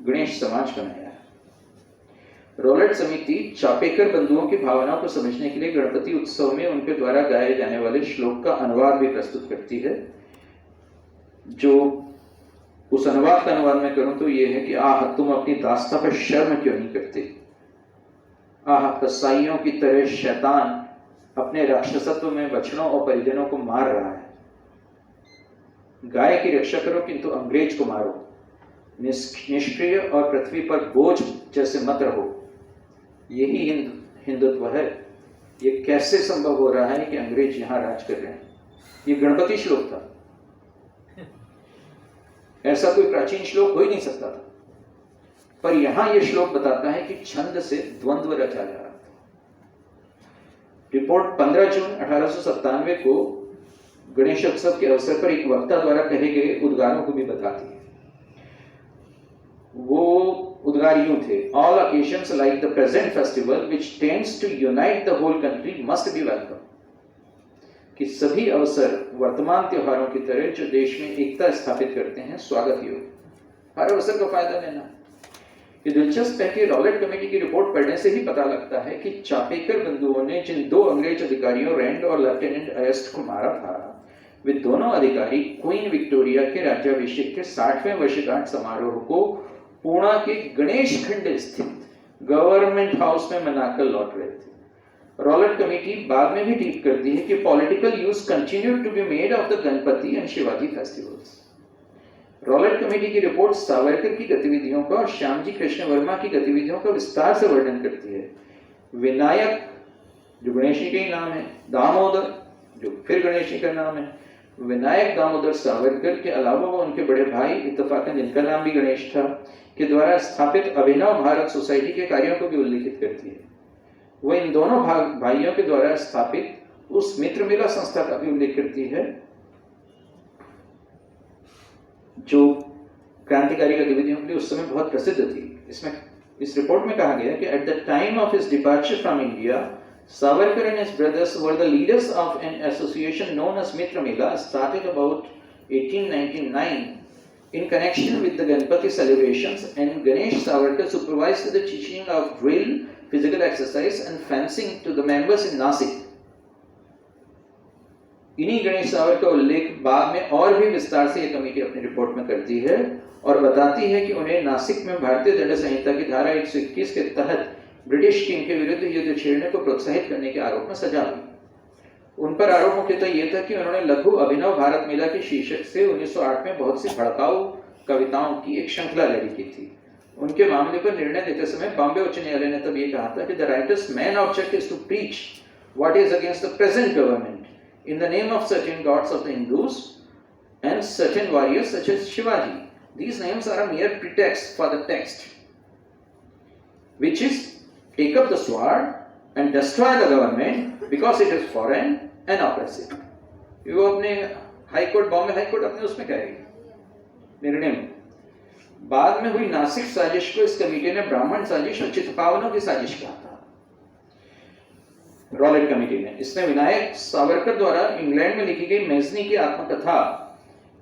गणेश समाज बनाया है। रोलेट समिति चापेकर बंधुओं की भावनाओं को समझने के लिए गणपति उत्सव में उनके द्वारा गाए जाने वाले श्लोक का अनुवाद भी प्रस्तुत करती है, जो उस अनुवाद का अनुवाद मैं करूं तो ये है कि आह, तुम अपनी दास्ता पर शर्म क्यों नहीं करते? आह, कसाईयों की तरह शैतान अपने राक्षसत्व में बछड़ों और परिजनों को मार रहा है। गाय की रक्षा करो किंतु अंग्रेज को मारो। निष्क्रिय और पृथ्वी पर बोझ जैसे मत रहो। यही हिंदुत्व है। ये कैसे संभव हो रहा है कि अंग्रेज यहां राज कर रहे हैं? ये गणपति श्लोक था। ऐसा कोई प्राचीन श्लोक हो ही नहीं सकता था, पर यहां यह श्लोक बताता है कि छंद से द्वंद्व रचा जा रहा था। रिपोर्ट 15 जून 1897 को गणेशोत्सव के अवसर पर एक वक्ता द्वारा कहे गए उद्गारों को भी बताती है। वो उद्गार यूं थे: all occasions like the present festival which tends to unite the whole country must be welcome। कि सभी अवसर वर्तमान त्योहारों की तरह जो देश में एकता स्थापित करते हैं स्वागत योग्य। हर अवसर का फायदा लेना। ये दिलचस्प है कि रॉलेट कमेटी की रिपोर्ट पढ़ने से ही पता लगता है कि चापेकर बंधुओं ने जिन 2 अंग्रेज अधिकारियों रैंड और लेफ्टिनेंट अयस्ट को मारा था, वे दोनों अधिकारी क्वीन विक्टोरिया के राज्याभिषेक के 60वें वर्षगांठ समारोह को पुणे के गणेश खंड स्थित गवर्नमेंट हाउस में मनाकर लौट रहे थे। रॉलेट कमेटी बाद में भी ठीक करती है कि political use continued to be made of the Ganpati and Shivaji festivals. Rowlatt Committee की रिपोर्ट सावरकर की गतिविधियों का और श्यामजी कृष्ण वर्मा की गतिविधियों का विस्तार से वर्णन करती है। विनायक, जो गणेश जी का ही नाम है, दामोदर, जो फिर गणेश जी का नाम है, विनायक दामोदर सावरकर के अलावा वो उनके बड़े भाई, इत्तेफाकन जिनका नाम भी गणेश था, के द्वारा स्थापित अभिनव भारत सोसाइटी के कार्यों को भी उल्लेखित करती है। वो इन दोनों भाइयों के द्वारा स्थापित उस मित्र मेला संस्था का भी उल्लेख करती है जो क्रांतिकारी गतिविधियों के लिए उस समय बहुत प्रसिद्ध थी। इस रिपोर्ट में कहा गया कि at the time of his departure from India, Savarkar and his brothers were the leaders of an association known as Mitra Mela, started about 1899 in connection with the Ganpati celebrations, and Ganesh Savarkar supervised the teaching of drill, physical exercise and fencing to the members in Nasik। इन्हीं गणेश सावरकर का उल्लेख बाद में और भी विस्तार से यह कमेटी अपनी रिपोर्ट में करती है और बताती है कि उन्हें नासिक में भारतीय दंड संहिता की धारा 121 के तहत ब्रिटिश किंग के विरुद्ध युद्ध छेड़ने को प्रोत्साहित करने के आरोप में सजा हुई। उन पर आरोप मुख्यतः यह था कि उन्होंने लघु अभिनव भारत मेला के शीर्षक से 1908 में बहुत सी भड़काऊ कविताओं की एक श्रृंखला जारी की थी। उनके मामले पर निर्णय देते समय बॉम्बे उच्च न्यायालय ने तब यह कहा था कि the writer's main object is to preach what is against the present government in the name of certain gods of the Hindus and certain warriors such as Shivaji. These names are a mere pretext for the text, which is take up the sword and destroy the government because it is foreign and oppressive। वो अपने हाईकोर्ट, बॉम्बे हाईकोर्ट अपने उसमें कहेगी निर्णय में। बाद में हुई नासिक साजिश को इस कमेटी ने ब्राह्मण साजिश और चित्पावनों की साजिश कहा था। रॉलेट कमेटी ने इसने विनायक सावरकर द्वारा इंग्लैंड में लिखी गई मेजनी की आत्मकथा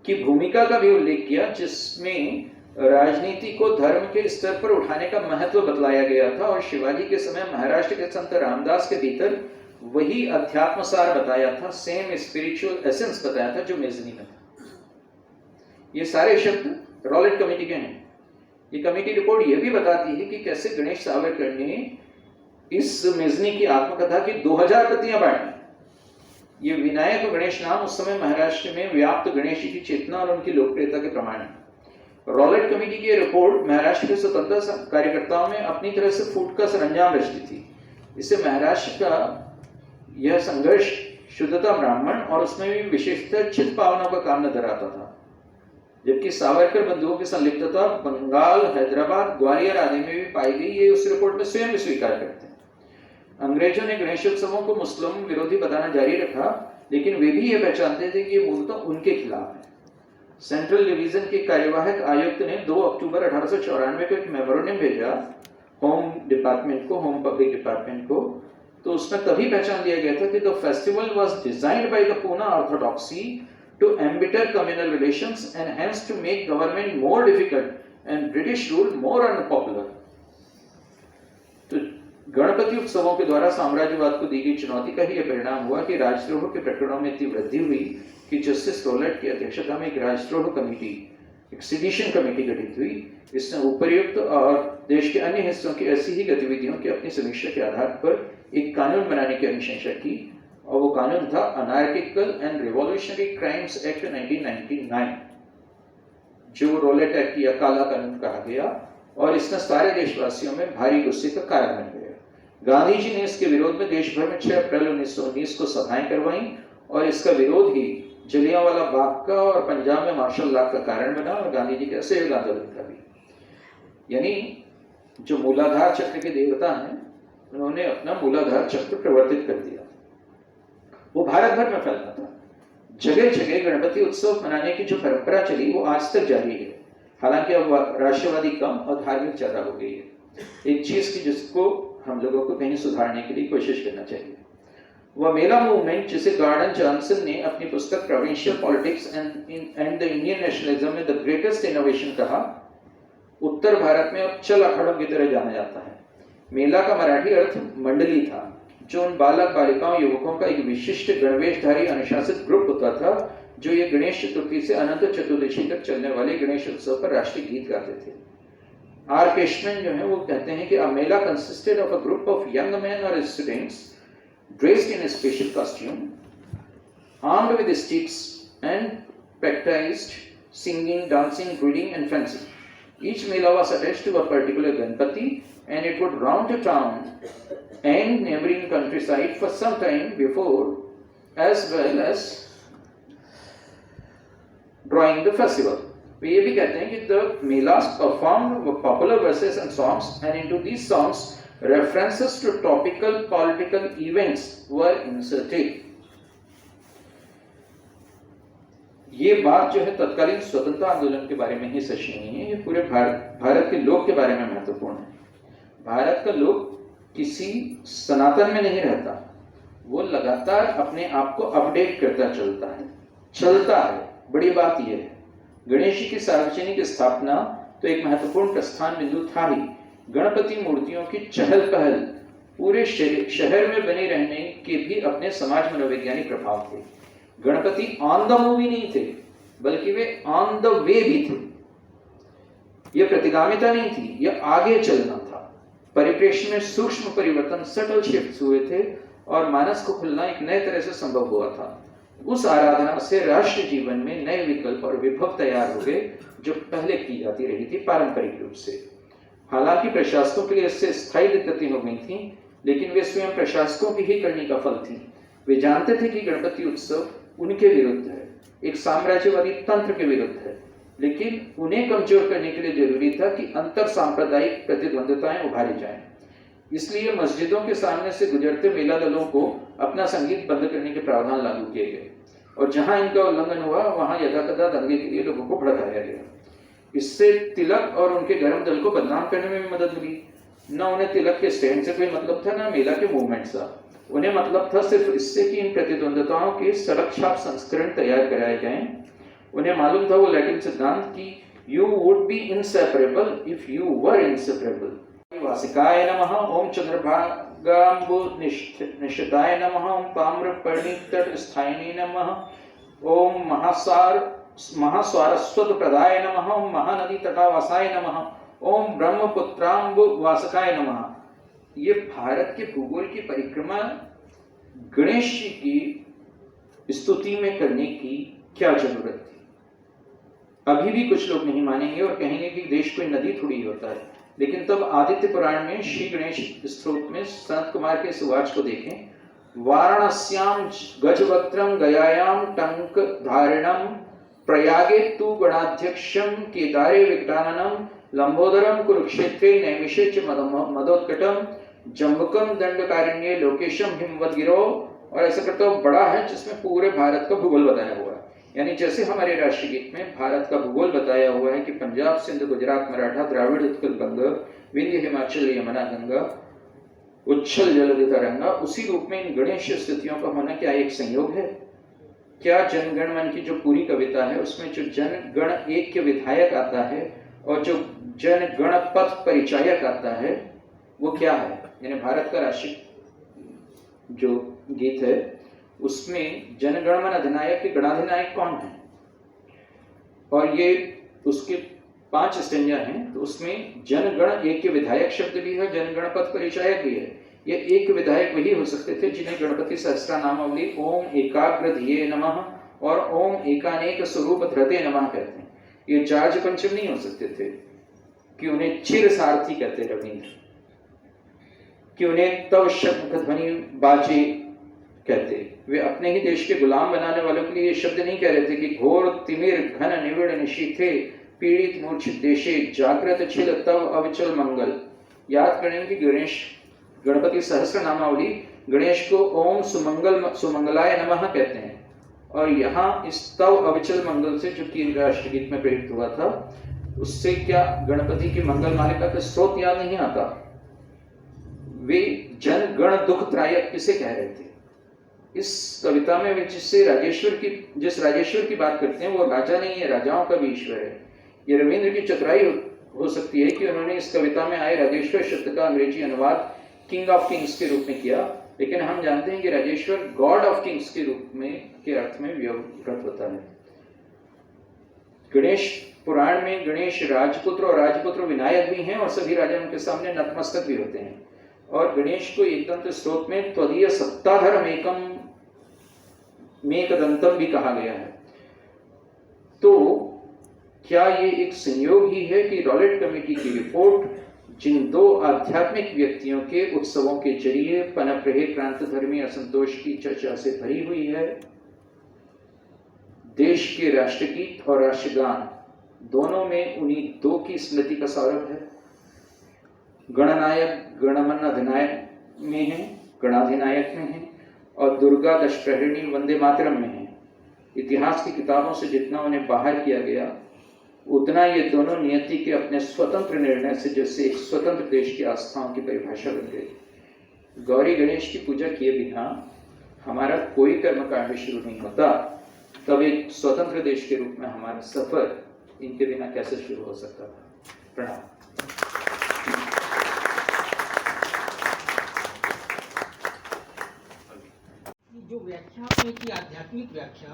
की भूमिका का भी उल्लेख किया, जिसमें राजनीति को धर्म के स्तर पर उठाने का महत्व बतलाया गया था और शिवाजी के समय महाराष्ट्र के संत रामदास के भीतर वही अध्यात्मसार बताया था, सेम स्पिरिचुअल एसेंस बताया था जो मेजनी में था। ये सारे शब्द रॉलेट कमेटी के हैं। ये कमेटी रिपोर्ट यह भी बताती है कि कैसे गणेश सावरकर ने इस मेजनी की आत्मकथा की 2000 प्रतियां बांटी। ये विनायक और गणेश नाम उस समय महाराष्ट्र में व्याप्त गणेश जी की चेतना और उनकी लोकप्रियता के प्रमाण है। रॉलेट कमेटी की रिपोर्ट महाराष्ट्र के स्वतंत्रता कार्यकर्ताओं में अपनी तरह से फूट का सरंजाम रचती थी। इससे महाराष्ट्र का यह संघर्ष शुद्धता ब्राह्मण और उसमें भी विशेषतः चित्त पावनों का काम नजर आता था, जबकि सावरकर बंधुओं की संलिप्तता बंगाल, हैदराबाद, ग्वालियर आदि में भी पाई गई, ये उस रिपोर्ट में स्वयं भी स्वीकार करते हैं। अंग्रेजों ने गणेशोत्सवों को मुस्लिम विरोधी बताना जारी रखा, लेकिन वे भी यह पहचानते थे कि ये मूलतः उनके खिलाफ है। सेंट्रल डिवीजन के कार्यवाहक आयुक्त ने 2 अक्टूबर 1894 को एक मेमोरेंडम भेजा होम डिपार्टमेंट को, होम पब्लिक डिपार्टमेंट को। तो उसमें तभी पहचान दिया गया था कि the festival was designed by the Poona orthodoxy to embitter communal relations and hence to make government more difficult and British rule more unpopular. तो गणपति उत्सवों के द्वारा साम्राज्यवाद को दी गई चुनौती का ही यह परिणाम हुआ कि राजद्रोह के प्रकरणों में इतनी वृद्धि हुई कि जस्टिस रॉलेट की अध्यक्षता में एक राजद्रोह कमेटी एक सेडिशन कमेटी गठित हुई। इसने उपर्युक्त और देश के अन्य हिस्सों की ऐसी ही गतिविधियों की अपनी समीक्षा के आधार पर एक कानून बनाने की अनुशंसा की और वो कानून था anarchical and revolutionary crimes act 1999, जो रोलेट एक्ट या काला कानून कहा गया, और इसने सारे देशवासियों में भारी गुस्से का कारण बन गया। गांधी जी ने इसके विरोध में देश भर में 6 अप्रैल 1919 को सभाएं करवाई और इसका विरोध ही जलियांवाला बाग का और पंजाब में मार्शल लॉ का कारण बना और गांधी जी के असहयोग आंदोलन का भी। यानी जो मूलाधार चक्र के देवता हैं उन्होंने अपना मूलाधार चक्र प्रवर्तित कर दिया। वो भारत भर में फैला था। जगह जगह गणपति उत्सव मनाने की जो परंपरा चली वो आज तक जारी है, हालांकि अब राष्ट्रवादी कम और धार्मिक ज्यादा हो गई है। एक चीज की जिसको हम लोगों को कहीं सुधारने के लिए कोशिश करना चाहिए, वह मेला मूवमेंट जिसे गॉर्डन जॉनसन ने अपनी पुस्तक provincial politics and the Indian nationalism में द ग्रेटेस्ट इनोवेशन कहा, उत्तर भारत में अब चल अखाड़ों की तरह जाना जाता है। मेला का मराठी अर्थ मंडली था, जो उन बालक बालिकाओं युवकों का एक विशिष्ट गणवेशधारी अनुशासित ग्रुप होता था जो ये गणेश चतुर्थी से अनंत चतुर्दशी तक चलने वाले गणेश उत्सव पर राष्ट्रीय गीत गाते थे। आर केशमैन जो है वो कहते हैं कि a mela consisted of a group of young man और students dressed in a special costume, armed with sticks and practiced singing, dancing, reading and fencing. Each mela was attached to a particular Ganpati and it would round the town and neighboring countryside for some time before, as well as drawing the festival. वे ये भी कहते हैं कि the melas performed were popular verses and songs, and into these songs references to topical political events were inserted. ये बात जो है तत्कालीन स्वतंत्रता आंदोलन के बारे में ही सच नहीं है, ये पूरे भारत के लोग के बारे में महत्वपूर्ण है। भारत का लोग किसी सनातन में नहीं रहता, वो लगातार अपने आप को अपडेट करता चलता है। बड़ी बात यह है, गणेश जी की सार्वजनिक स्थापना तो एक महत्वपूर्ण प्रस्थान बिंदु था ही। गणपति मूर्तियों की चहल पहल पूरे शहर में बने रहने के भी अपने समाज मनोवैज्ञानिक प्रभाव थे। गणपति ऑन द मूवी नहीं थे, बल्कि वे ऑन द वे भी थे। यह प्रतिगामिता नहीं थी, यह आगे चलना था। परिप्रेक्ष्य में सूक्ष्म परिवर्तन, सटल शिफ्ट हुए थे और मानस को खुलना एक नए तरह से संभव हुआ था। उस आराधना से राष्ट्र जीवन में नए विकल्प और विभव तैयार हो गए जो पहले की जाती रही थी पारंपरिक रूप से। हालांकि प्रशासकों के लिए इससे स्थायी दिक्कतें हो गई थीं, लेकिन वे स्वयं प्रशासकों की ही करनी का फल थी। वे जानते थे कि गणपति उत्सव उनके विरुद्ध है, एक साम्राज्यवादी तंत्र के विरुद्ध है, लेकिन उन्हें कमजोर करने के लिए जरूरी था कि अंतर सांप्रदायिक प्रतिद्वंद्विताएं उभारी जाएं। इसलिए मस्जिदों के सामने से गुजरते मेला दलों को अपना संगीत बंद करने के प्रावधान लागू किए गए और जहां इनका उल्लंघन हुआ वहां यथाकथा दंगे के लिए लोगों को भड़काया गया। इससे तिलक और उनके गरम दल को बदनाम करने में भी मदद मिली। न उन्हें तिलक के स्टैंड से कोई मतलब था, न मेला के मूवमेंट से। उन्हें मतलब था सिर्फ इससे कि इन प्रतिद्वंद्विताओं के सड़क छाप संस्करण तैयार कराए जाएं। उन्हें मालूम था वो लैटिन सिद्धांत की you would be inseparable if you were inseparable. वासिकाय नमः, ओम चंद्रभागाम्बु निश्चिताय नमः, ओम ताम्रपर्णी तटस्थायिनी नमः, ओम महास्वारस्वत प्रदाय नमः, ओम महानदी तटावासाय नमः, ओम ब्रह्मपुत्राम्बु वासकाय नमः। ये भारत के भूगोल की परिक्रमा गणेश जी की स्तुति में करने की क्या जरूरत थी? अभी भी कुछ लोग नहीं मानेंगे और कहेंगे कि देश कोई नदी थोड़ी होता है। लेकिन तब आदित्य पुराण में श्री गणेश स्तोत्र में संत कुमार के सुवाच को देखें। वाराणस्याम गजवक्त्रम गयायाम टंक धारणम प्रयागे तु गणाध्यक्षम केदारे विकटाननम लंबोदरम कुरुक्षेत्रे नैमिषे च मदोत्कटम जम्बुकम दंडकारण्ये लोकेशम हिमवद्गिरो। और ऐसा करता बड़ा है जिसमें पूरे भारत का भूगोल बताया हुआ है। यानी जैसे हमारे राष्ट्रीय गीत में भारत का भूगोल बताया हुआ है कि पंजाब सिंध गुजरात मराठा द्राविड़ उत्कल बंग विंध्य हिमाचल यमुना गंगा उच्छल जलधि तरंगा, उसी रूप में इन गणेश स्तुतियों का होना क्या एक संयोग है? क्या जनगण मन की जो पूरी कविता है उसमें जो जन गण एक के विधायक आता है और जो जन गण पथ परिचायक आता है वो क्या है? यानी भारत का राष्ट्रीय जो गीत है उसमें जनगणमन अधिनायक के गणाधिनायक कौन है? और ये उसके 5 स्टेंजा हैं, तो उसमें जनगण एक के विधायक शब्द भी है, जनगण पद परिचायक भी है। ये एक विधायक वही हो सकते थे जिन्हें गणपति सहस्त्रनामावली ओम एकाग्र धिये नमः और ओम एकानेक स्वरूप धृते नमः कहते हैं। ये जाज पंचम नहीं हो सकते थे कि उन्हें चिर सारथी कहते रविंद्र, कि उन्हें तव शब्द ध्वनि बाजे कहते। वे अपने ही देश के गुलाम बनाने वालों के लिए ये शब्द नहीं कह रहे थे कि घोर तिमिर घन निविड़ निशीथे पीड़ित मूर्छित देशे जागृत छिल तव अविचल मंगल। याद करेंगे कि गणपति सहस्त्र नामावली गणेश को ओम सुमंगलाय नमः कहते हैं, और यहाँ इस तव अविचल मंगल से जो कि राष्ट्रगीत में प्रयुक्त हुआ था, उससे क्या गणपति की मंगल मालिका का स्रोत याद नहीं आता? वे जन गण दुख त्रायक किसे कह रहे थे? इस कविता में वे जिस राजेश्वर की बात करते हैं वो राजा नहीं है, राजाओं का भी ईश्वर है। ये रविंद्र की चतुराई हो सकती है कि उन्होंने इस कविता में आए राजेश्वर शब्द का अंग्रेजी अनुवाद किंग ऑफ किंग्स के रूप में किया, लेकिन हम जानते हैं कि राजेश्वर गॉड ऑफ किंग्स के रूप में के अर्थ में व्यवहृत होता है। गणेश पुराण में गणेश राजपुत्र और राजपुत्र विनायक भी हैं और सभी राजा उनके सामने नतमस्तक भी होते हैं। और गणेश को एकदंत स्तोत्र में त्वदीय सत्ताधर एकम मेकदंतम भी कहा गया है। तो क्या ये एक संयोग ही है कि रॉलेट कमेटी की रिपोर्ट जिन 2 आध्यात्मिक व्यक्तियों के उत्सवों के जरिए पनप रहे क्रांतिधर्मी असंतोष की चर्चा से भरी हुई है? देश के राष्ट्रगीत और राष्ट्रगान दोनों में उन्हीं 2 की स्मृति का सौरभ है। गणनायक गणमन अधिनायक में है, गणाधिनायक में है, और दुर्गा दशप्रहरिणी वंदे मातरम में है। इतिहास की किताबों से जितना उन्हें बाहर किया गया, उतना ये दोनों नियति के अपने स्वतंत्र निर्णय से जैसे एक स्वतंत्र देश की आस्थाओं की परिभाषा बन गई। गौरी गणेश की पूजा किए बिना हमारा कोई कर्मकांड शुरू नहीं होता, तब एक स्वतंत्र देश के रूप में हमारा सफर इनके बिना कैसे शुरू हो सकता था? प्रणाम। जो व्याख्या आपने की, आध्यात्मिक व्याख्या,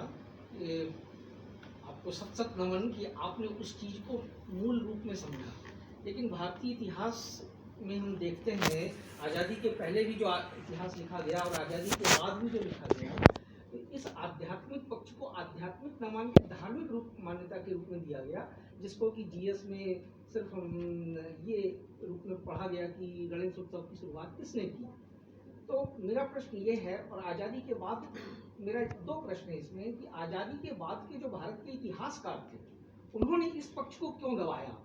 आपको सत सत नमन कि आपने उस चीज़ को मूल रूप में समझा। लेकिन भारतीय इतिहास में हम देखते हैं, आज़ादी के पहले भी जो इतिहास लिखा गया और आज़ादी के बाद भी जो लिखा गया, तो इस आध्यात्मिक पक्ष को आध्यात्मिक न मान के धार्मिक रूप मान्यता के रूप में दिया गया, जिसको कि जीएस में सिर्फ ये रूप में पढ़ा गया कि गणेश उत्सव की शुरुआत किसने की। तो मेरा प्रश्न ये है, और आज़ादी के बाद मेरा 2 प्रश्न है इसमें, कि आज़ादी के बाद के जो भारत के इतिहासकार थे उन्होंने इस पक्ष को क्यों दबाया?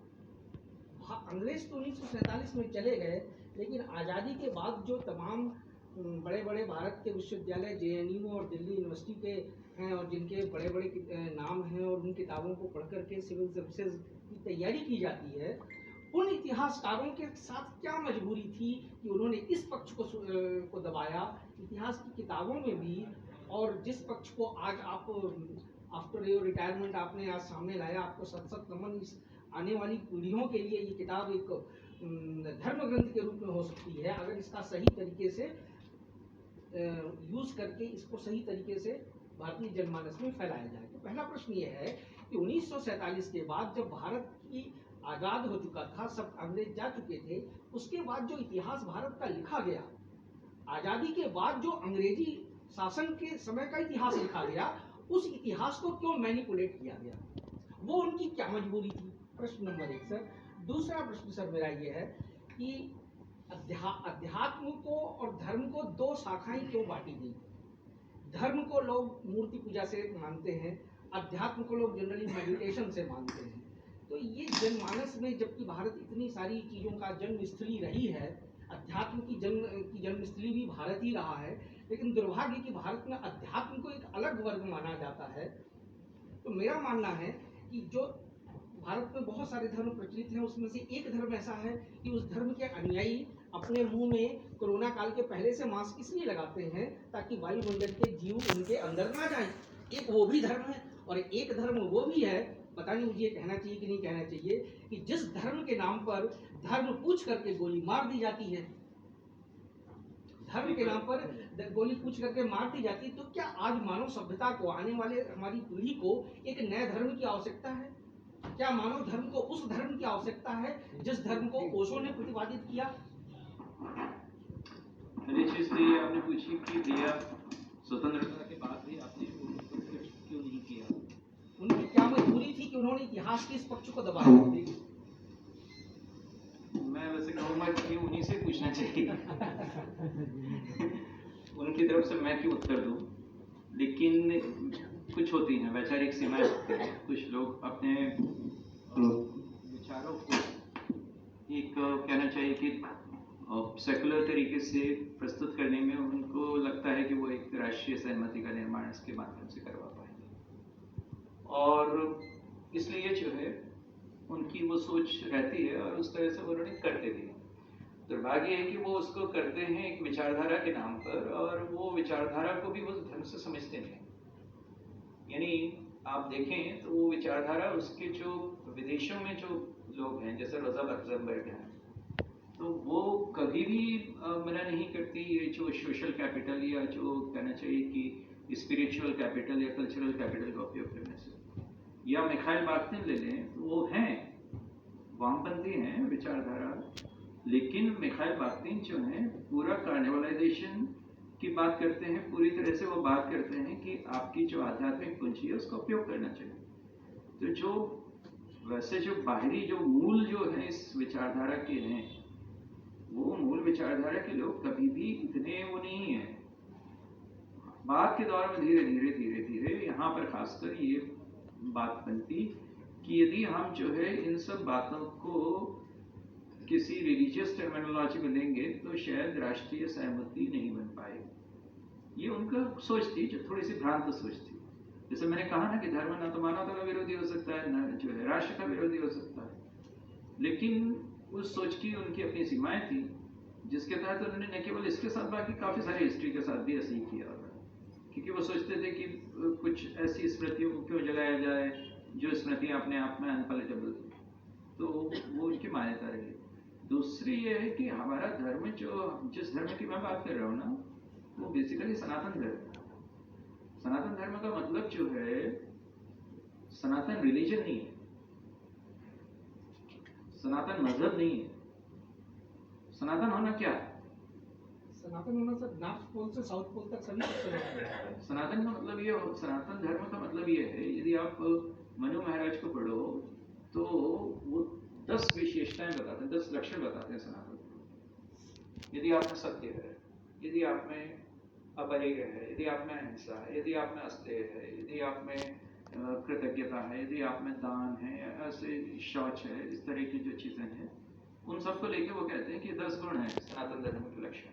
अंग्रेज तो 1947 में चले गए, लेकिन आज़ादी के बाद जो तमाम बड़े बड़े भारत के विश्वविद्यालय जेएनयू और दिल्ली यूनिवर्सिटी के हैं और जिनके बड़े बड़े नाम हैं और उन किताबों को पढ़ करके सिविल सर्विसेज की तैयारी की जाती है, उन इतिहासकारों के साथ क्या मजबूरी थी कि उन्होंने इस पक्ष को दबाया इतिहास की किताबों में भी? और जिस पक्ष को आज आप आफ्टर योर रिटायरमेंट आपने आज सामने लाया, आपको सत सत नमन, इस आने वाली पीढ़ियों के लिए ये किताब एक धर्म ग्रंथ के रूप में हो सकती है अगर इसका सही तरीके से यूज करके इसको सही तरीके से भारतीय जनमानस में फैलाया जाए। तो पहला प्रश्न ये है कि 1947 के बाद जब भारत की आज़ाद हो चुका था, सब अंग्रेज जा चुके थे, उसके बाद जो इतिहास भारत का लिखा गया, आज़ादी के बाद जो अंग्रेजी शासन के समय का इतिहास लिखा गया, उस इतिहास को क्यों मैनिपुलेट किया गया? वो उनकी क्या मजबूरी थी? प्रश्न नंबर 1 सर। दूसरा प्रश्न सर मेरा ये है कि अध्यात्म को और धर्म को 2 शाखाएं क्यों बांटी गई? धर्म को लोग मूर्ति पूजा से मानते हैं, अध्यात्म को लोग जनरली मेडिटेशन से मानते हैं। तो ये जनमानस में, जबकि भारत इतनी सारी चीज़ों का जन्मस्थली रही है, अध्यात्म की जन्मस्थली भी भारत ही रहा है, लेकिन दुर्भाग्य कि भारत में अध्यात्म को एक अलग वर्ग माना जाता है। तो मेरा मानना है कि जो भारत में बहुत सारे धर्म प्रचलित हैं, उसमें से एक धर्म ऐसा है कि उस धर्म के अनुयायी अपने मुंह में कोरोना काल के पहले से मास्क इसलिए लगाते हैं ताकि वायुमंडल के जीव उनके अंदर ना जाएं। एक वो भी धर्म है, और एक धर्म वो भी है, पता नहीं मुझे कहना चाहिए कि नहीं कहना चाहिए, कि जिस धर्म के नाम पर धर्म पूछ करके गोली मार दी जाती है, धर्म के नाम पर गोली पूछ करके मार दी जाती है। तो क्या आज मानव सभ्यता को, आने वाले हमारी पीढ़ी को एक नए धर्म की आवश्यकता है? क्या मानव धर्म को उस धर्म की आवश्यकता है जिस धर्म को ओशो ने प्रतिपादित किया? पहली चीज तो ये आपने पूछी कि भैया स्वतंत्रता के बाद भी आपने क्यों नहीं किया? उनकी क्या मजबूरी थी कि उन्होंने इतिहास के इस पक्ष को दबाया? मैं वैसे कहूँगा कि उन्हीं से पूछना चाहिए। उनकी तरफ से मैं क्यों उत्तर दूं? लेकिन कुछ होती हैं वैचारिक सीमाएं होती हैं। कुछ लोग अपने विचारों को एक कहना चाहिए कि सेकुलर तरीके से प्रस्तुत करने में उनको लगता है कि वो एक राष्ट्रीय सहमति का निर्माण इसके माध्यम से करवा पाएंगे, और इसलिए जो है उनकी वो सोच रहती है और उस तरह से वो उन्होंने करते भी हैं। दुर्भाग्य है कि वो उसको करते हैं एक विचारधारा के नाम पर, और वो विचारधारा को भी वो ढंग से समझते नहीं। यानी आप देखें तो वो विचारधारा उसके जो विदेशों में जो लोग हैं जैसे रोजा लक्समबर्ग हैं, तो वो कभी भी मना नहीं करती ये जो सोशल कैपिटल या जो कहना चाहिए कि स्पिरिचुअल कैपिटल या कल्चरल कैपिटल का उपयोग करने से। या मिखाइल बाख्तिन ले लें तो वो हैं वामपंथी हैं विचारधारा, लेकिन मिखाइल बाख्तिन जो हैं पूरा कार्निवलाइजेशन की बात करते हैं। पूरी तरह से वो बात करते हैं कि आपकी जो आध्यात्मिक पूंजी है उसका उपयोग करना चाहिए। तो जो वैसे जो बाहरी जो मूल जो है इस विचारधारा के हैं, वो मूल विचारधारा के लोग कभी भी इतने वो नहीं है। बाद के दौर में धीरे धीरे धीरे धीरे यहाँ पर खासकर ये बात बनती कि यदि हम जो है इन सब बातों को किसी रिलीजियस टर्मिनोलॉजी में लेंगे तो शायद राष्ट्रीय सहमति नहीं बन पाएगी। ये उनका सोच थी जो थोड़ी सी भ्रांत सोच थी। जैसे मैंने कहा ना कि धर्म न तो मानवता का विरोधी हो सकता है, न जो है राष्ट्र का विरोधी हो सकता है, लेकिन उस सोच की उनकी अपनी सीमाएं थी, जिसके तहत उन्होंने न केवल इसके साथ बाकी काफ़ी सारी हिस्ट्री के साथ भी ऐसे ही किया होगा। क्योंकि वो सोचते थे कि कुछ ऐसी स्मृतियों को क्यों जलाया जाए जो स्मृतियाँ अपने आप में अनपलेटेबल थी, तो वो उनकी मान्यता रही। दूसरी ये है कि हमारा धर्म जो जिस धर्म की मैं बात कर रहा हूँ ना, वो बेसिकली सनातन धर्म है। सनातन धर्म का मतलब जो है सनातन रिलीजन नहीं है, सनातन मजहब नहीं है। सनातन होना क्या है? सनातन होना सर नॉर्थ पोल से साउथ पोल तक सभी सनातन का मतलब ये, सनातन धर्म का मतलब ये है, यदि आप मनु महाराज को पढ़ो तो वो 10 विशेषताएं बताते हैं, 10 लक्षण बताते हैं सनातन। यदि आप में सत्य है, यदि आप में अपरिग्रह है, यदि आप में अहिंसा है, यदि आप में अस्तेय है, यदि आप में कृतज्ञता है, यदि आप में दान है, ऐसे शौच है, इस तरह की जो चीजें हैं, उन सबको लेके वो कहते हैं कि 10 गुण हैं सनातन धर्म के लक्षण।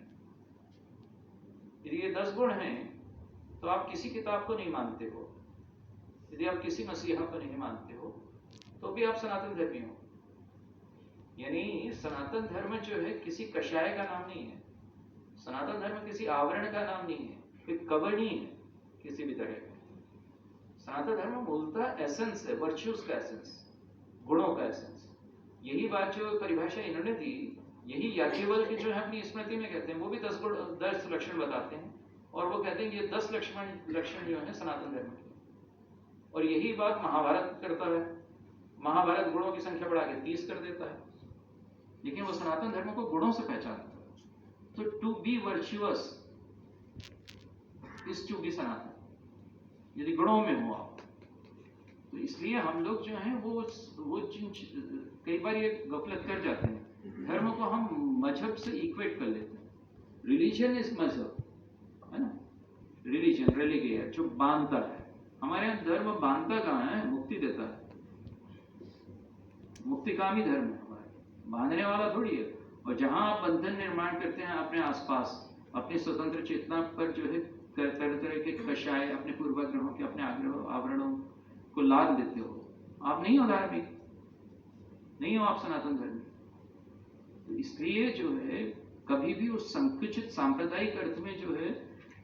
यदि ये 10 गुण हैं तो आप किसी किताब को नहीं मानते हो, यदि आप किसी मसीहा को नहीं मानते हो, तो भी आप सनातन धर्मी हो। यानी सनातन धर्म जो है किसी कषाय का नाम नहीं है, सनातन धर्म किसी आवरण का नाम नहीं है, एक कवर नहीं है किसी भी तरह का। सनातन धर्म मूलतः एसेंस है, वर्च्यूज का एसेंस, गुणों का एसेंस। यही बात जो परिभाषा इन्होंने दी, यही याज्ञवल्क्य जो है अपनी स्मृति में कहते हैं, वो भी 10 लक्षण बताते हैं, और वो कहते हैं कि ये 10 लक्षण जो है सनातन धर्म के। और यही बात महाभारत करता है। महाभारत गुणों की संख्या बढ़ा के 30 कर देता है, लेकिन वो सनातन धर्म को गुणों से पहचानता है। तो to be virtuous is to be Sanatan, यदि गुणों में हो आप। तो इसलिए हम लोग जो हैं वो कई बार ये गफलत कर जाते हैं, धर्म को हम मजहब से इक्वेट कर लेते हैं। रिलीजन इज मजहब, है ना, रिलीजन रेलिगियर जो बांधता है। हमारे यहाँ धर्म बांधता कहाँ है, मुक्ति देता है। मुक्तिकामी धर्म है हमारा, बांधने वाला थोड़ी है। और जहां आप बंधन निर्माण करते हैं अपने आसपास, अपनी स्वतंत्र चेतना पर जो है तरह तरह के कषाय, अपने पूर्वाग्रहों के, अपने आग्रह आवरणों को लाद देते हो, आप नहीं हो धार्मिक, नहीं हो आप सनातन धर्मी। तो इसलिए जो है कभी भी उस संकुचित सांप्रदायिक अर्थ में जो है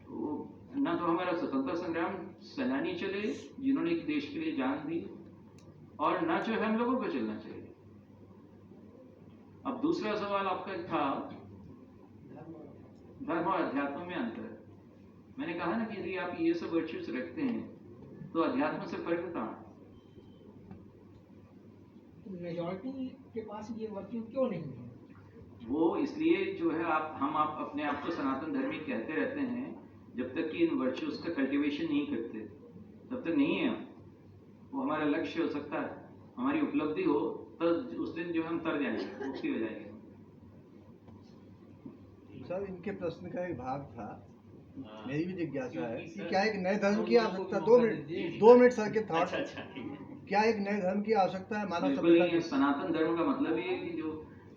वो ना तो हमारा स्वतंत्रता संग्राम सेनानी चले जिन्होंने एक देश के लिए जान दी, और ना जो है हम लोगों को चलना चाहिए। अब दूसरा सवाल आपका था धर्म और अध्यात्म में अंतर। मैंने कहा ना कि यदि आप ये सब वर्च्यूज रखते हैं तो अध्यात्म से फर्क कहाँ है? मेजॉरिटी के पास ये वर्च्यू क्यों नहीं है? वो इसलिए जो है आप अपने आप को सनातन धर्मी कहते रहते हैं, जब तक कि इन वर्च्यूज का कल्टीवेशन नहीं करते तब तक नहीं है हम। वो हमारा लक्ष्य हो सकता है, हमारी उपलब्धि हो तब उस दिन जो हम तर जाएंगे, मुक्ति हो जाएगी। सर इनके प्रश्न का एक भाग था, मेरी भी जिज्ञासा है कि सर, क्या एक नए धर्म की आवश्यकता, 2 मिनट सर के थॉट, अच्छा ठीक है। क्या एक नए धर्म की आवश्यकता है मानव बिल्कुल नहीं है। सभ्यता सनातन धर्म का मतलब ये है कि जो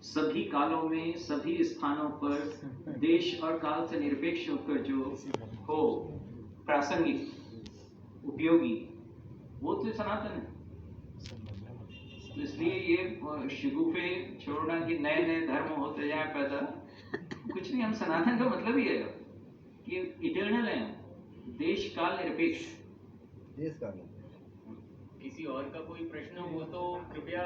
सभी कालों में सभी स्थानों पर देश और काल से निरपेक्ष होकर जो हो, प्रासंगिक, उपयोगी, वो तो सनातन है। तो इसलिए ये शिगुफे छोड़ना कि नए नए धर्म होते जाए पैदा, कुछ नहीं। हम सनातन का मतलब ही है कि इटर्नल है, देश काल निरपेक्ष। देश का नहीं। किसी और का कोई प्रश्न हो तो कृपया